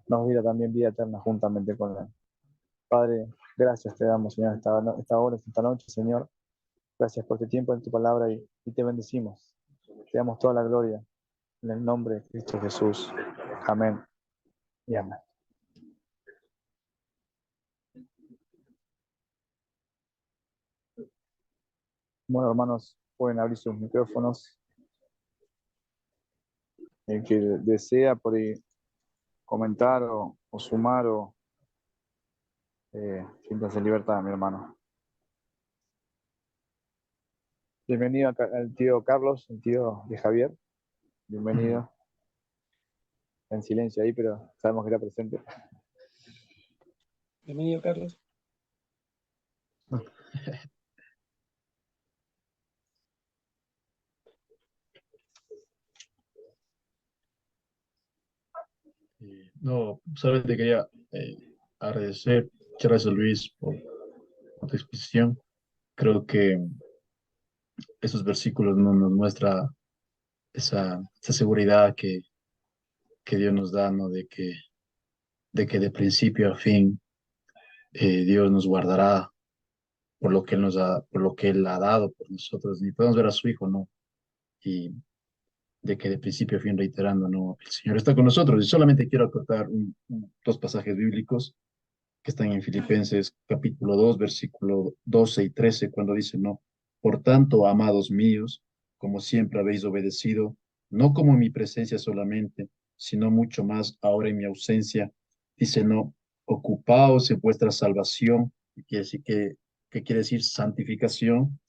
nos diera también vida eterna juntamente con Él. Padre, gracias te damos, Señor, esta hora, esta noche, Señor. Gracias por este tiempo en tu palabra y te bendecimos. Te damos toda la gloria en el nombre de Cristo Jesús. Amén y amén. Bueno, hermanos, pueden abrir sus micrófonos. El que desea por ahí comentar o sumar o siéntase en libertad, mi hermano. Bienvenido al tío Carlos, el tío de Javier. Bienvenido. En silencio ahí, pero sabemos que está presente. Bienvenido, Carlos. No, solamente quería agradecer, muchas gracias Luis por tu exposición. Creo que esos versículos nos muestra esa seguridad que Dios nos da, ¿no? De que de principio a fin Dios nos guardará por lo que Él por lo que Él ha dado por nosotros. Y podemos ver a su Hijo, ¿no? Y de que de principio a fin, reiterando, ¿no? El Señor está con nosotros. Y solamente quiero acotar dos pasajes bíblicos que están en Filipenses capítulo 2 versículo 12 y 13 cuando dice, no, por tanto, amados míos, como siempre habéis obedecido, no como en mi presencia solamente, sino mucho más ahora en mi ausencia, dice, no, ocupaos en vuestra salvación, que quiere decir santificación,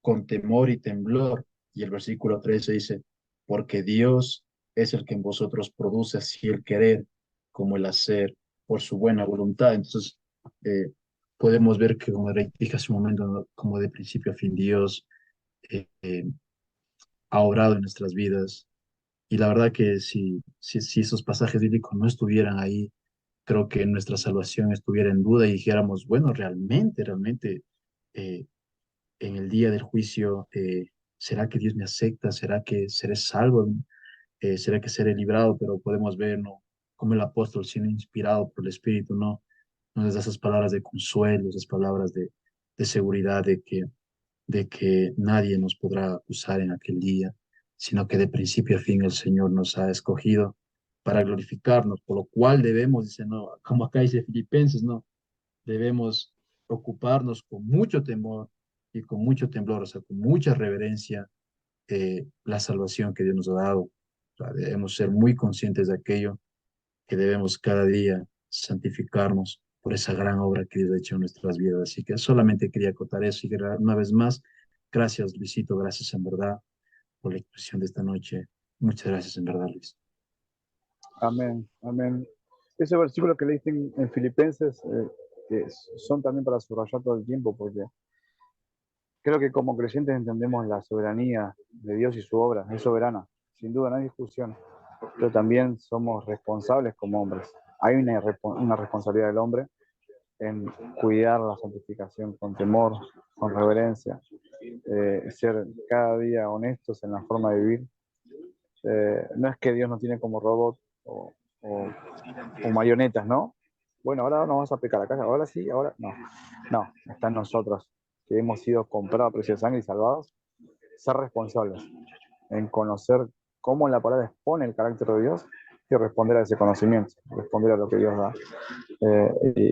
con temor y temblor. Y el versículo 13 dice, porque Dios es el que en vosotros produce así el querer como el hacer por su buena voluntad. Entonces, eh, podemos ver que, como dije hace un momento, ¿no? Como de principio a fin, Dios eh, eh, ha obrado en nuestras vidas. Y la verdad que si esos pasajes bíblicos no estuvieran ahí, creo que nuestra salvación estuviera en duda y dijéramos, bueno, realmente, eh, en el día del juicio, ¿será que Dios me acepta? ¿Será que seré salvo? ¿Será que seré librado? Pero podemos ver, ¿no? Como el apóstol, siendo inspirado por el Espíritu, ¿no? Nos da esas palabras de consuelo, esas palabras de seguridad de que nadie nos podrá acusar en aquel día, sino que de principio a fin el Señor nos ha escogido para glorificarnos, por lo cual debemos, dice, no, como acá dice Filipenses, no, debemos ocuparnos con mucho temor y con mucho temblor, o sea, con mucha reverencia, la salvación que Dios nos ha dado. sea, debemos ser muy conscientes de aquello, que debemos cada día santificarnos por esa gran obra que Dios ha hecho en nuestras vidas. Así que solamente quería acotar eso y una vez más, gracias Luisito, gracias en verdad por la expresión de esta noche. Muchas gracias en verdad, Luis. Amén, amén. Ese versículo que leíste en Filipenses que son también para subrayar todo el tiempo, porque creo que como creyentes entendemos la soberanía de Dios y su obra, es soberana, sin duda, no hay discusión, pero también somos responsables como hombres. Hay una responsabilidad del hombre en cuidar la santificación con temor, con reverencia, ser cada día honestos en la forma de vivir. No es que Dios nos tiene como robot o, o marionetas, ¿no? Bueno, ahora no vas a pecar acá, ahora sí, ahora no. No, está en nosotros, que hemos sido comprados a precio de sangre y salvados, ser responsables en conocer cómo la palabra expone el carácter de Dios y responder a ese conocimiento, responder a lo que Dios da.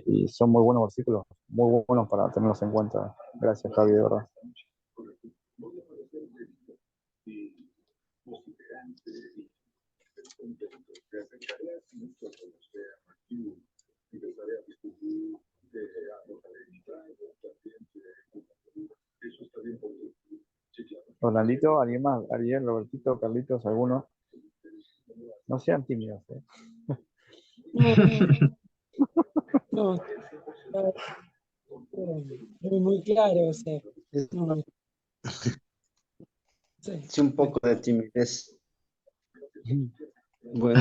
Y son muy buenos versículos, muy buenos para tenerlos en cuenta. Gracias, Javi, de verdad. Ronaldito, ¿alguien más? Ariel, Robertito, Carlitos, alguno. No sean tímidos. No, no, está muy claro, o sea, no, sí. Sí, un poco de timidez. Bueno,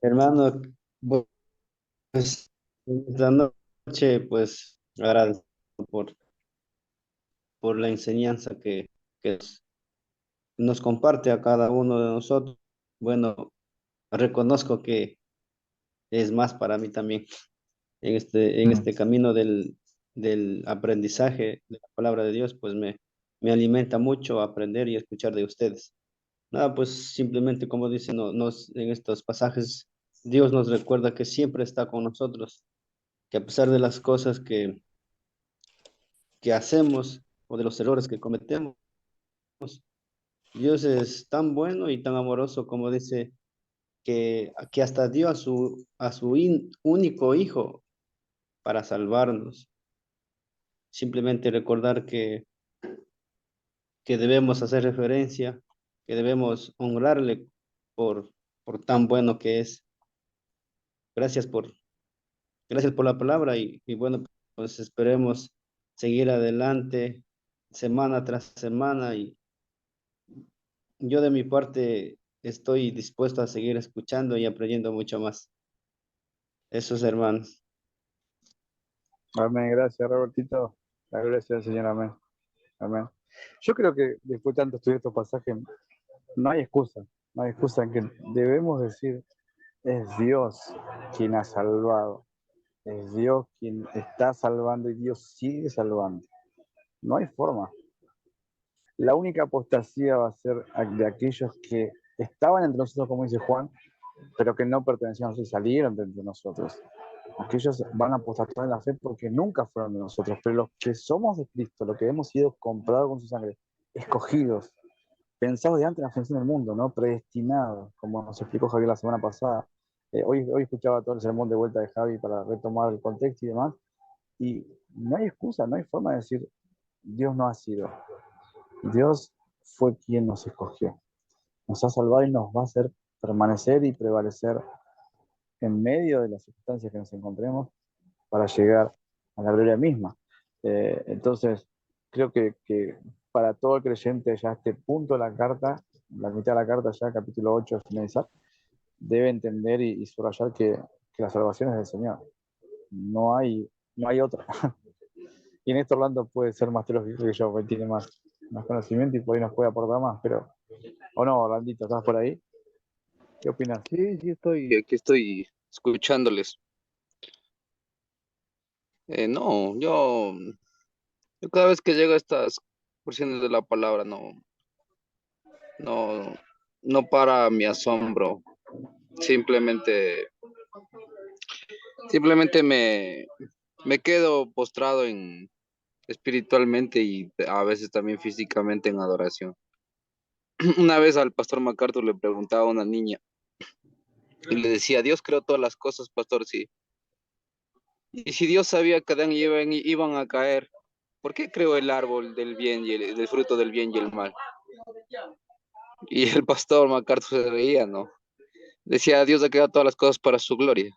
hermano, pues esta noche, pues agradezco por, por la enseñanza que nos comparte a cada uno de nosotros. Bueno, reconozco que es más para mí también en este camino del aprendizaje de la palabra de Dios, pues me alimenta mucho aprender y escuchar de ustedes. Nada, pues simplemente como dice en estos pasajes, Dios nos recuerda que siempre está con nosotros, que a pesar de las cosas que hacemos o de los errores que cometemos, Dios es tan bueno y tan amoroso como dice que hasta dio a su único hijo para salvarnos. Simplemente recordar que debemos hacer referencia, que debemos honrarle por tan bueno que es. Gracias gracias por la palabra y bueno, pues esperemos seguir adelante semana tras semana y yo de mi parte estoy dispuesto a seguir escuchando y aprendiendo mucho más. Esos hermanos. Amén, gracias, Robertito. La gloria sea del Señor, amén. Amén. Yo creo que después de tanto estudiar estos pasajes, no hay excusa. No hay excusa en que debemos decir, es Dios quien ha salvado. Es Dios quien está salvando y Dios sigue salvando. No hay forma. La única apostasía va a ser de aquellos que estaban entre nosotros, como dice Juan, pero que no pertenecían a nosotros y salieron de entre nosotros. Aquellos van a apostatar en la fe porque nunca fueron de nosotros, pero los que somos de Cristo, los que hemos sido comprados con su sangre, escogidos, pensados de antes de la fundación del mundo, ¿no? Predestinados, como nos explicó Javier la semana pasada. Hoy escuchaba todo el sermón de vuelta de Javi para retomar el contexto y demás, y no hay excusa, no hay forma de decir, Dios no ha sido. Dios fue quien nos escogió, nos ha salvado y nos va a hacer permanecer y prevalecer en medio de las circunstancias que nos encontremos para llegar a la gloria misma. Entonces, creo que para todo el creyente ya a este punto de la carta, la mitad de la carta ya, capítulo 8, finalizar, debe entender y subrayar que la salvación es del Señor. No hay otra. Y en esto Orlando puede ser más teológico que yo, porque tiene más conocimiento y por ahí nos puede aportar más, pero, o no, Orlandito, ¿estás por ahí? ¿Qué opinas? Sí, sí, aquí estoy escuchándoles. No, yo cada vez que llego a estas porciones de la palabra, no, no para mi asombro. Simplemente, simplemente me quedo postrado espiritualmente y a veces también físicamente en adoración. una vez al pastor MacArthur le preguntaba a una niña y le decía, Dios creó todas las cosas, pastor, sí. Y si Dios sabía que Adán y Eva iban a caer, ¿por qué creó el árbol del bien y del fruto del bien y el mal? Y el pastor MacArthur se reía, ¿no? Decía, Dios ha creado todas las cosas para su gloria.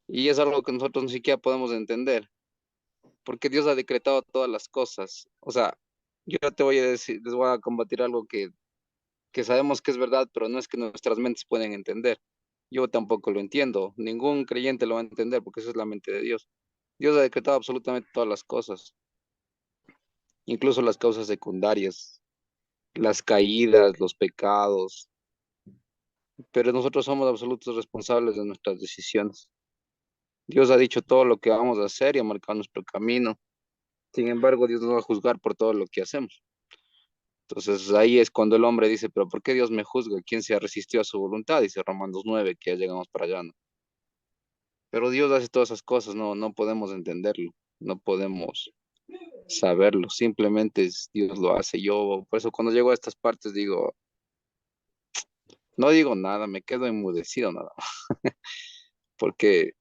Y es algo que nosotros ni siquiera podemos entender, porque Dios ha decretado todas las cosas. O sea, yo te voy a decir, les voy a combatir algo que sabemos que es verdad, pero no es que nuestras mentes pueden entender. Yo tampoco lo entiendo, ningún creyente lo va a entender, porque eso es la mente de Dios. Dios ha decretado absolutamente todas las cosas, incluso las causas secundarias, las caídas, los pecados, pero nosotros somos absolutos responsables de nuestras decisiones. Dios ha dicho todo lo que vamos a hacer y ha marcado nuestro camino. Sin embargo, Dios nos va a juzgar por todo lo que hacemos. Entonces ahí es cuando el hombre dice, pero ¿por qué Dios me juzga? ¿Quién se ha resistido a su voluntad? Dice Romanos 9, que ya llegamos para allá, ¿no? Pero Dios hace todas esas cosas, no podemos entenderlo, no podemos saberlo, simplemente Dios lo hace. Yo, por eso cuando llego a estas partes digo, no digo nada, me quedo enmudecido nada más, porque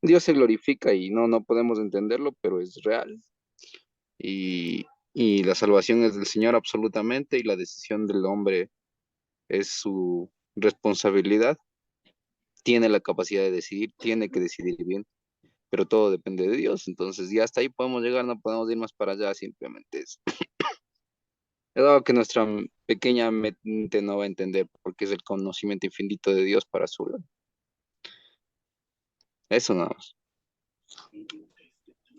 Dios se glorifica y no podemos entenderlo, pero es real. Y, y la salvación es del Señor absolutamente y la decisión del hombre es su responsabilidad. Tiene la capacidad de decidir, tiene que decidir bien, pero todo depende de Dios. Entonces, ya hasta ahí podemos llegar, no podemos ir más para allá, simplemente es algo que nuestra pequeña mente no va a entender, porque es el conocimiento infinito de Dios para su gloria. Eso nada más.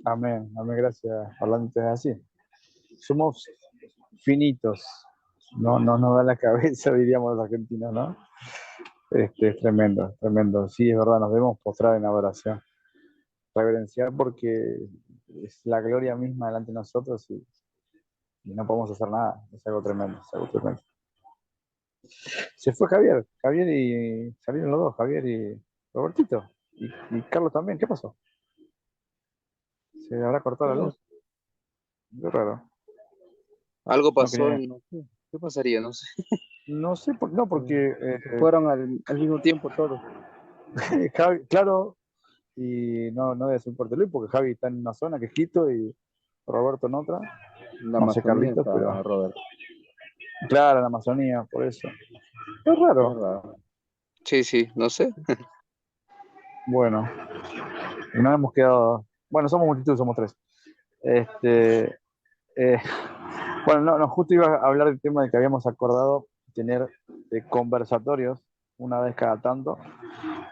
Amén, amén, gracias, Orlando, es así. Somos finitos, no nos da la cabeza, diríamos los argentinos, ¿no? Es tremendo, tremendo. Sí, es verdad, nos debemos postrar en adoración, reverenciar porque es la gloria misma delante de nosotros y no podemos hacer nada. Es algo tremendo, es algo tremendo. Se fue Javier y salieron los dos, Javier y Robertito. Y Carlos también, ¿qué pasó? ¿Se habrá cortado la No, luz? Qué raro. Algo No pasó quería. en, no sé, ¿qué pasaría? No sé. No sé, no, porque Se fueron al mismo tiempo todos. Javi, claro, y no debe ser un Puerto Luis, porque Javi está en una zona, que es Quito, y Roberto en otra. En la No sé, Amazonía Carlitos, pero está Robert. claro, en la Amazonía, por eso. Es Es raro. raro. Sí, sí, no sé. Bueno, y no hemos quedado. Bueno, somos multitud, somos tres. Este, eh, bueno, no, justo iba a hablar del tema de que habíamos acordado tener conversatorios una vez cada tanto.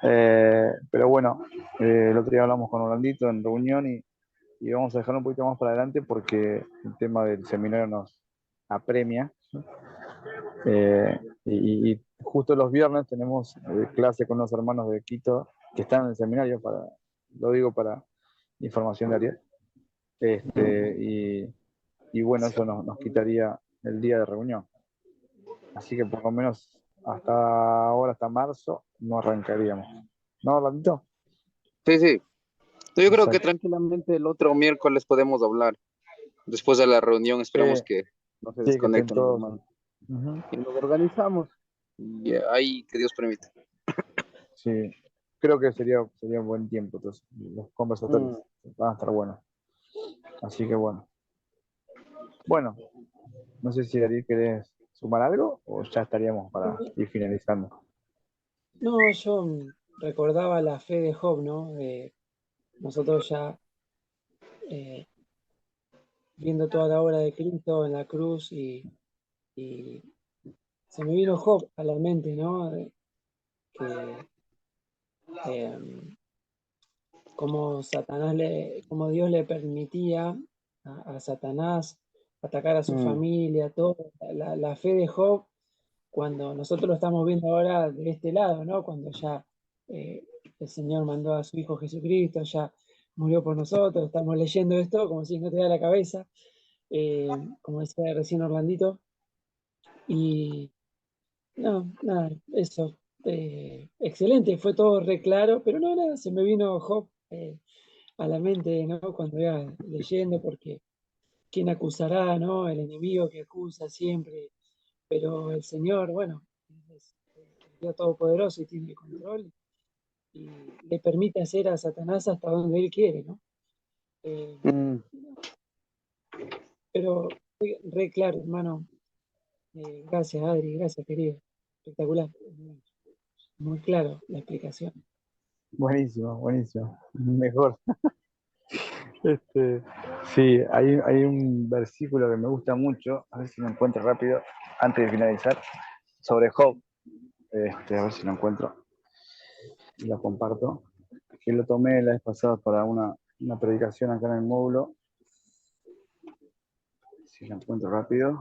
Pero bueno, el otro día hablamos con Orlandito en reunión y vamos a dejarlo un poquito más para adelante porque el tema del seminario nos apremia. Y justo los viernes tenemos clase con los hermanos de Quito que están en el seminario, lo digo para información de Ariel. Y bueno, eso nos quitaría el día de reunión. Así que por lo menos hasta ahora, hasta marzo, no arrancaríamos. ¿No, Orlandito? Sí, sí. Yo creo que Exacto. tranquilamente el otro miércoles podemos hablar. Después de la reunión, esperamos que no se Sí, que estén desconecten los todos. hermanos. Ujú. Y nos organizamos. Y ahí que Dios permita. Sí, creo que sería un buen tiempo. Entonces, los conversatorios Mm. van a estar buenos. Así que bueno. Bueno, no sé si Ariel querés sumar algo o ya estaríamos para ir finalizando. no, yo recordaba la fe de Job, ¿no? Nosotros ya eh, viendo toda la obra de Cristo en la cruz y se me vino Job a la mente, ¿no? Que eh, como Dios le permitía a Satanás atacar a su Mm. familia, todo, la fe de Job, cuando nosotros lo estamos viendo ahora de este lado, ¿no? Cuando ya eh, el Señor mandó a su Hijo Jesucristo, ya murió por nosotros, estamos leyendo esto como si no te da la cabeza, como decía recién Orlandito, y no, nada, eso. Excelente, fue todo re claro, pero no, nada, se me vino Job a la mente, ¿no? Cuando iba leyendo, porque ¿quién acusará, ¿no? El enemigo que acusa siempre, pero el Señor, bueno, es el Dios Todopoderoso y tiene el control y le permite hacer a Satanás hasta donde él quiere, ¿no? Eh, Mm, pero re claro, hermano. Gracias, Adri, gracias, querido. Espectacular. Muy claro la explicación. buenísimo, buenísimo. Mejor. Sí, hay un versículo que me gusta mucho, a ver si lo encuentro rápido, antes de finalizar, sobre Job. A ver si lo encuentro y lo comparto. Que lo tomé la vez pasada para una predicación acá en el módulo. Si lo encuentro rápido.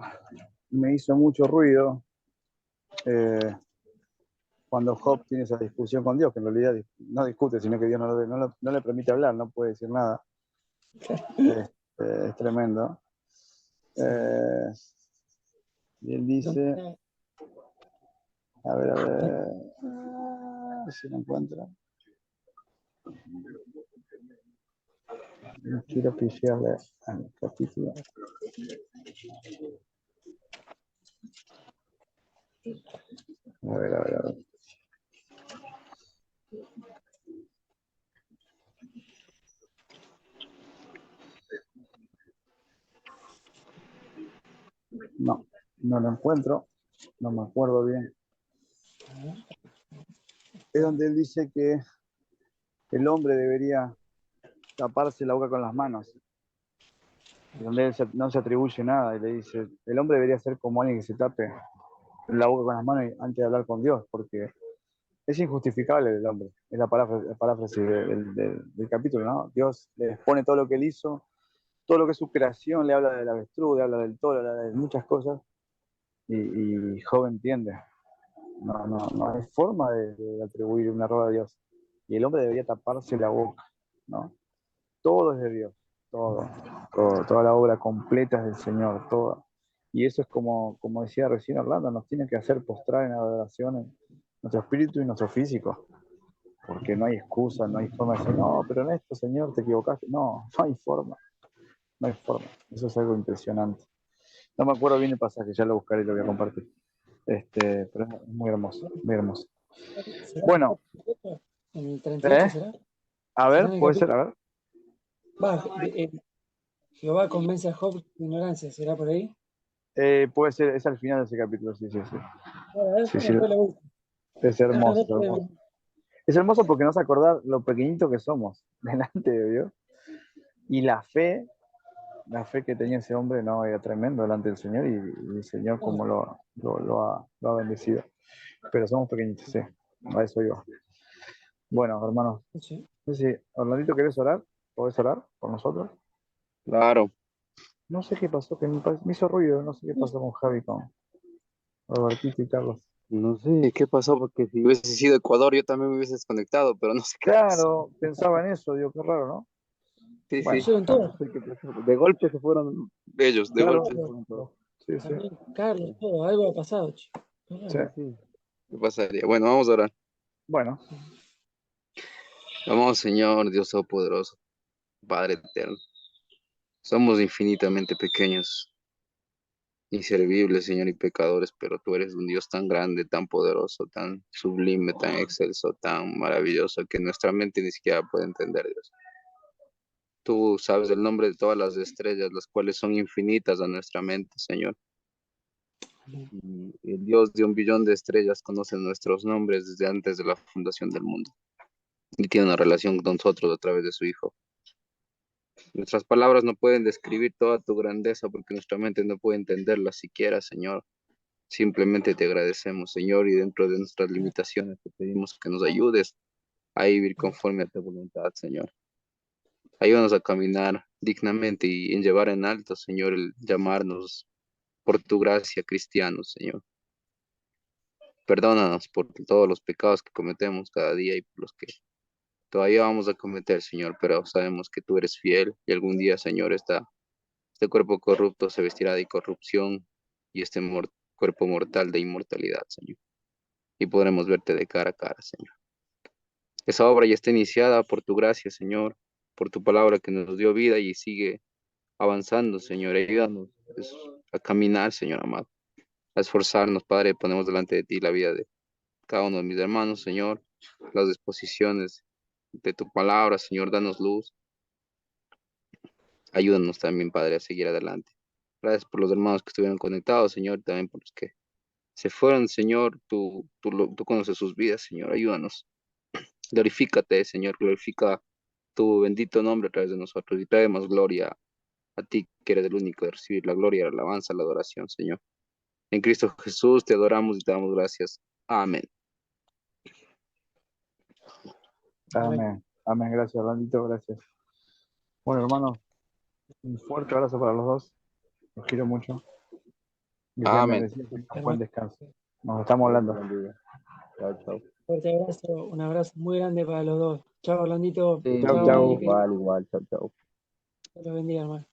Me hizo mucho ruido eh, cuando Job tiene esa discusión con Dios, que en realidad no discute, sino que Dios no le permite hablar, no puede decir nada. Es tremendo. Eh, y él dice, a ver si lo encuentro. No quiero pillarle al capítulo. A ver. No lo encuentro, no me acuerdo bien. Es donde él dice que el hombre debería taparse la boca con las manos. Y donde él no se atribuye nada y le dice, el hombre debería ser como alguien que se tape la boca con las manos antes de hablar con Dios, porque es injustificable el hombre. Es la paráfrasis del capítulo, ¿no? Dios le expone todo lo que él hizo, todo lo que es su creación, le habla del avestruz, le habla del toro, le habla de muchas cosas, y Job entiende. No hay forma de atribuir un error a Dios. Y el hombre debería taparse la boca, ¿no? Todo es de Dios, toda la obra completa es del Señor, toda. Y eso es como decía recién Orlando, nos tiene que hacer postrar en adoración en nuestro espíritu y nuestro físico, porque no hay excusa, no hay forma de decir, no, pero en esto, Señor, te equivocaste. No hay forma, no hay forma. Eso es algo impresionante. No me acuerdo bien el pasaje, ya lo buscaré y lo voy a compartir. Pero es muy hermoso, muy hermoso. ¿Será Bueno, en el 38 ¿eh? será? A ¿Será ver, en el puede ser, capítulo? a ver. Va, Jehová convence a Job de ignorancia, ¿será por ahí? Puede ser, es al final de ese capítulo, sí. A ver, Sí, después lo busco. es No, no, hermoso, no es hermoso. Es hermoso porque nos acordar lo pequeñito que somos delante de Dios. Y la fe que tenía ese hombre, no, era tremendo delante del Señor y el Señor como lo ha bendecido. Pero somos pequeñitos, sí. A eso iba. Bueno, hermanos, Sí. no sé si, Orlandito, ¿querés orar? ¿Podés orar por nosotros? Claro. No sé qué pasó, que me hizo ruido, no sé qué pasó con Javi, con Robertito y Carlos. No sé qué pasó, porque si hubiese sido Ecuador, yo también me hubiese desconectado, pero no sé qué pasó. Claro, pensaba en eso, digo, qué raro, ¿no? Sí, Se Bueno, sí. fueron bueno, todos. No sé qué pasó. De golpe se fueron ellos, de claro, golpe se Carlos, fueron todos. sí. también, Carlos, todo, algo ha pasado, chico. Sí. Sí, sí. ¿Qué pasaría? Bueno, vamos a orar. Bueno, Vamos, Señor, Dios Todopoderoso, Padre eterno. Somos infinitamente pequeños, inservibles, Señor, y pecadores, pero tú eres un Dios tan grande, tan poderoso, tan sublime, tan excelso, tan maravilloso, que nuestra mente ni siquiera puede entender, Dios. Tú sabes el nombre de todas las estrellas, las cuales son infinitas a nuestra mente, Señor. Y el Dios de 1 billón de estrellas conoce nuestros nombres desde antes de la fundación del mundo y tiene una relación con nosotros a través de su Hijo. Nuestras palabras no pueden describir toda tu grandeza porque nuestra mente no puede entenderla siquiera, Señor. Simplemente te agradecemos, Señor, y dentro de nuestras limitaciones te pedimos que nos ayudes a vivir conforme a tu voluntad, Señor. Ayúdanos a caminar dignamente y en llevar en alto, Señor, el llamarnos por tu gracia cristianos, Señor. Perdónanos por todos los pecados que cometemos cada día y por los que todavía vamos a cometer, Señor, pero sabemos que tú eres fiel y algún día, Señor, este cuerpo corrupto se vestirá de corrupción y este cuerpo mortal de inmortalidad, Señor. Y podremos verte de cara a cara, Señor. Esa obra ya está iniciada por tu gracia, Señor, por tu palabra que nos dio vida y sigue avanzando, Señor. Ayúdanos pues, a caminar, Señor amado. a esforzarnos, Padre. Ponemos delante de ti la vida de cada uno de mis hermanos, Señor, las disposiciones de tu palabra, Señor, danos luz. Ayúdanos también, Padre, a seguir adelante. Gracias por los hermanos que estuvieron conectados, Señor, también por los que se fueron, Señor. Tú conoces sus vidas, Señor. Ayúdanos. Glorifícate, Señor. Glorifica tu bendito nombre a través de nosotros y traemos gloria a ti, que eres el único de recibir la gloria, la alabanza, la adoración, Señor. En Cristo Jesús te adoramos y te damos gracias. Amén. Amén. Amén. Gracias, Orlandito. Gracias. Bueno, hermanos, un fuerte abrazo para los dos. Los quiero mucho. Que sean Amén. bendecidos y tengan buen descanso. Nos estamos hablando. Chao, chao. Fuerte abrazo, un abrazo muy grande para los dos. Chao, Orlandito. Chao, chao. Felipe. Igual, chao, chao. Dios los bendiga, hermano.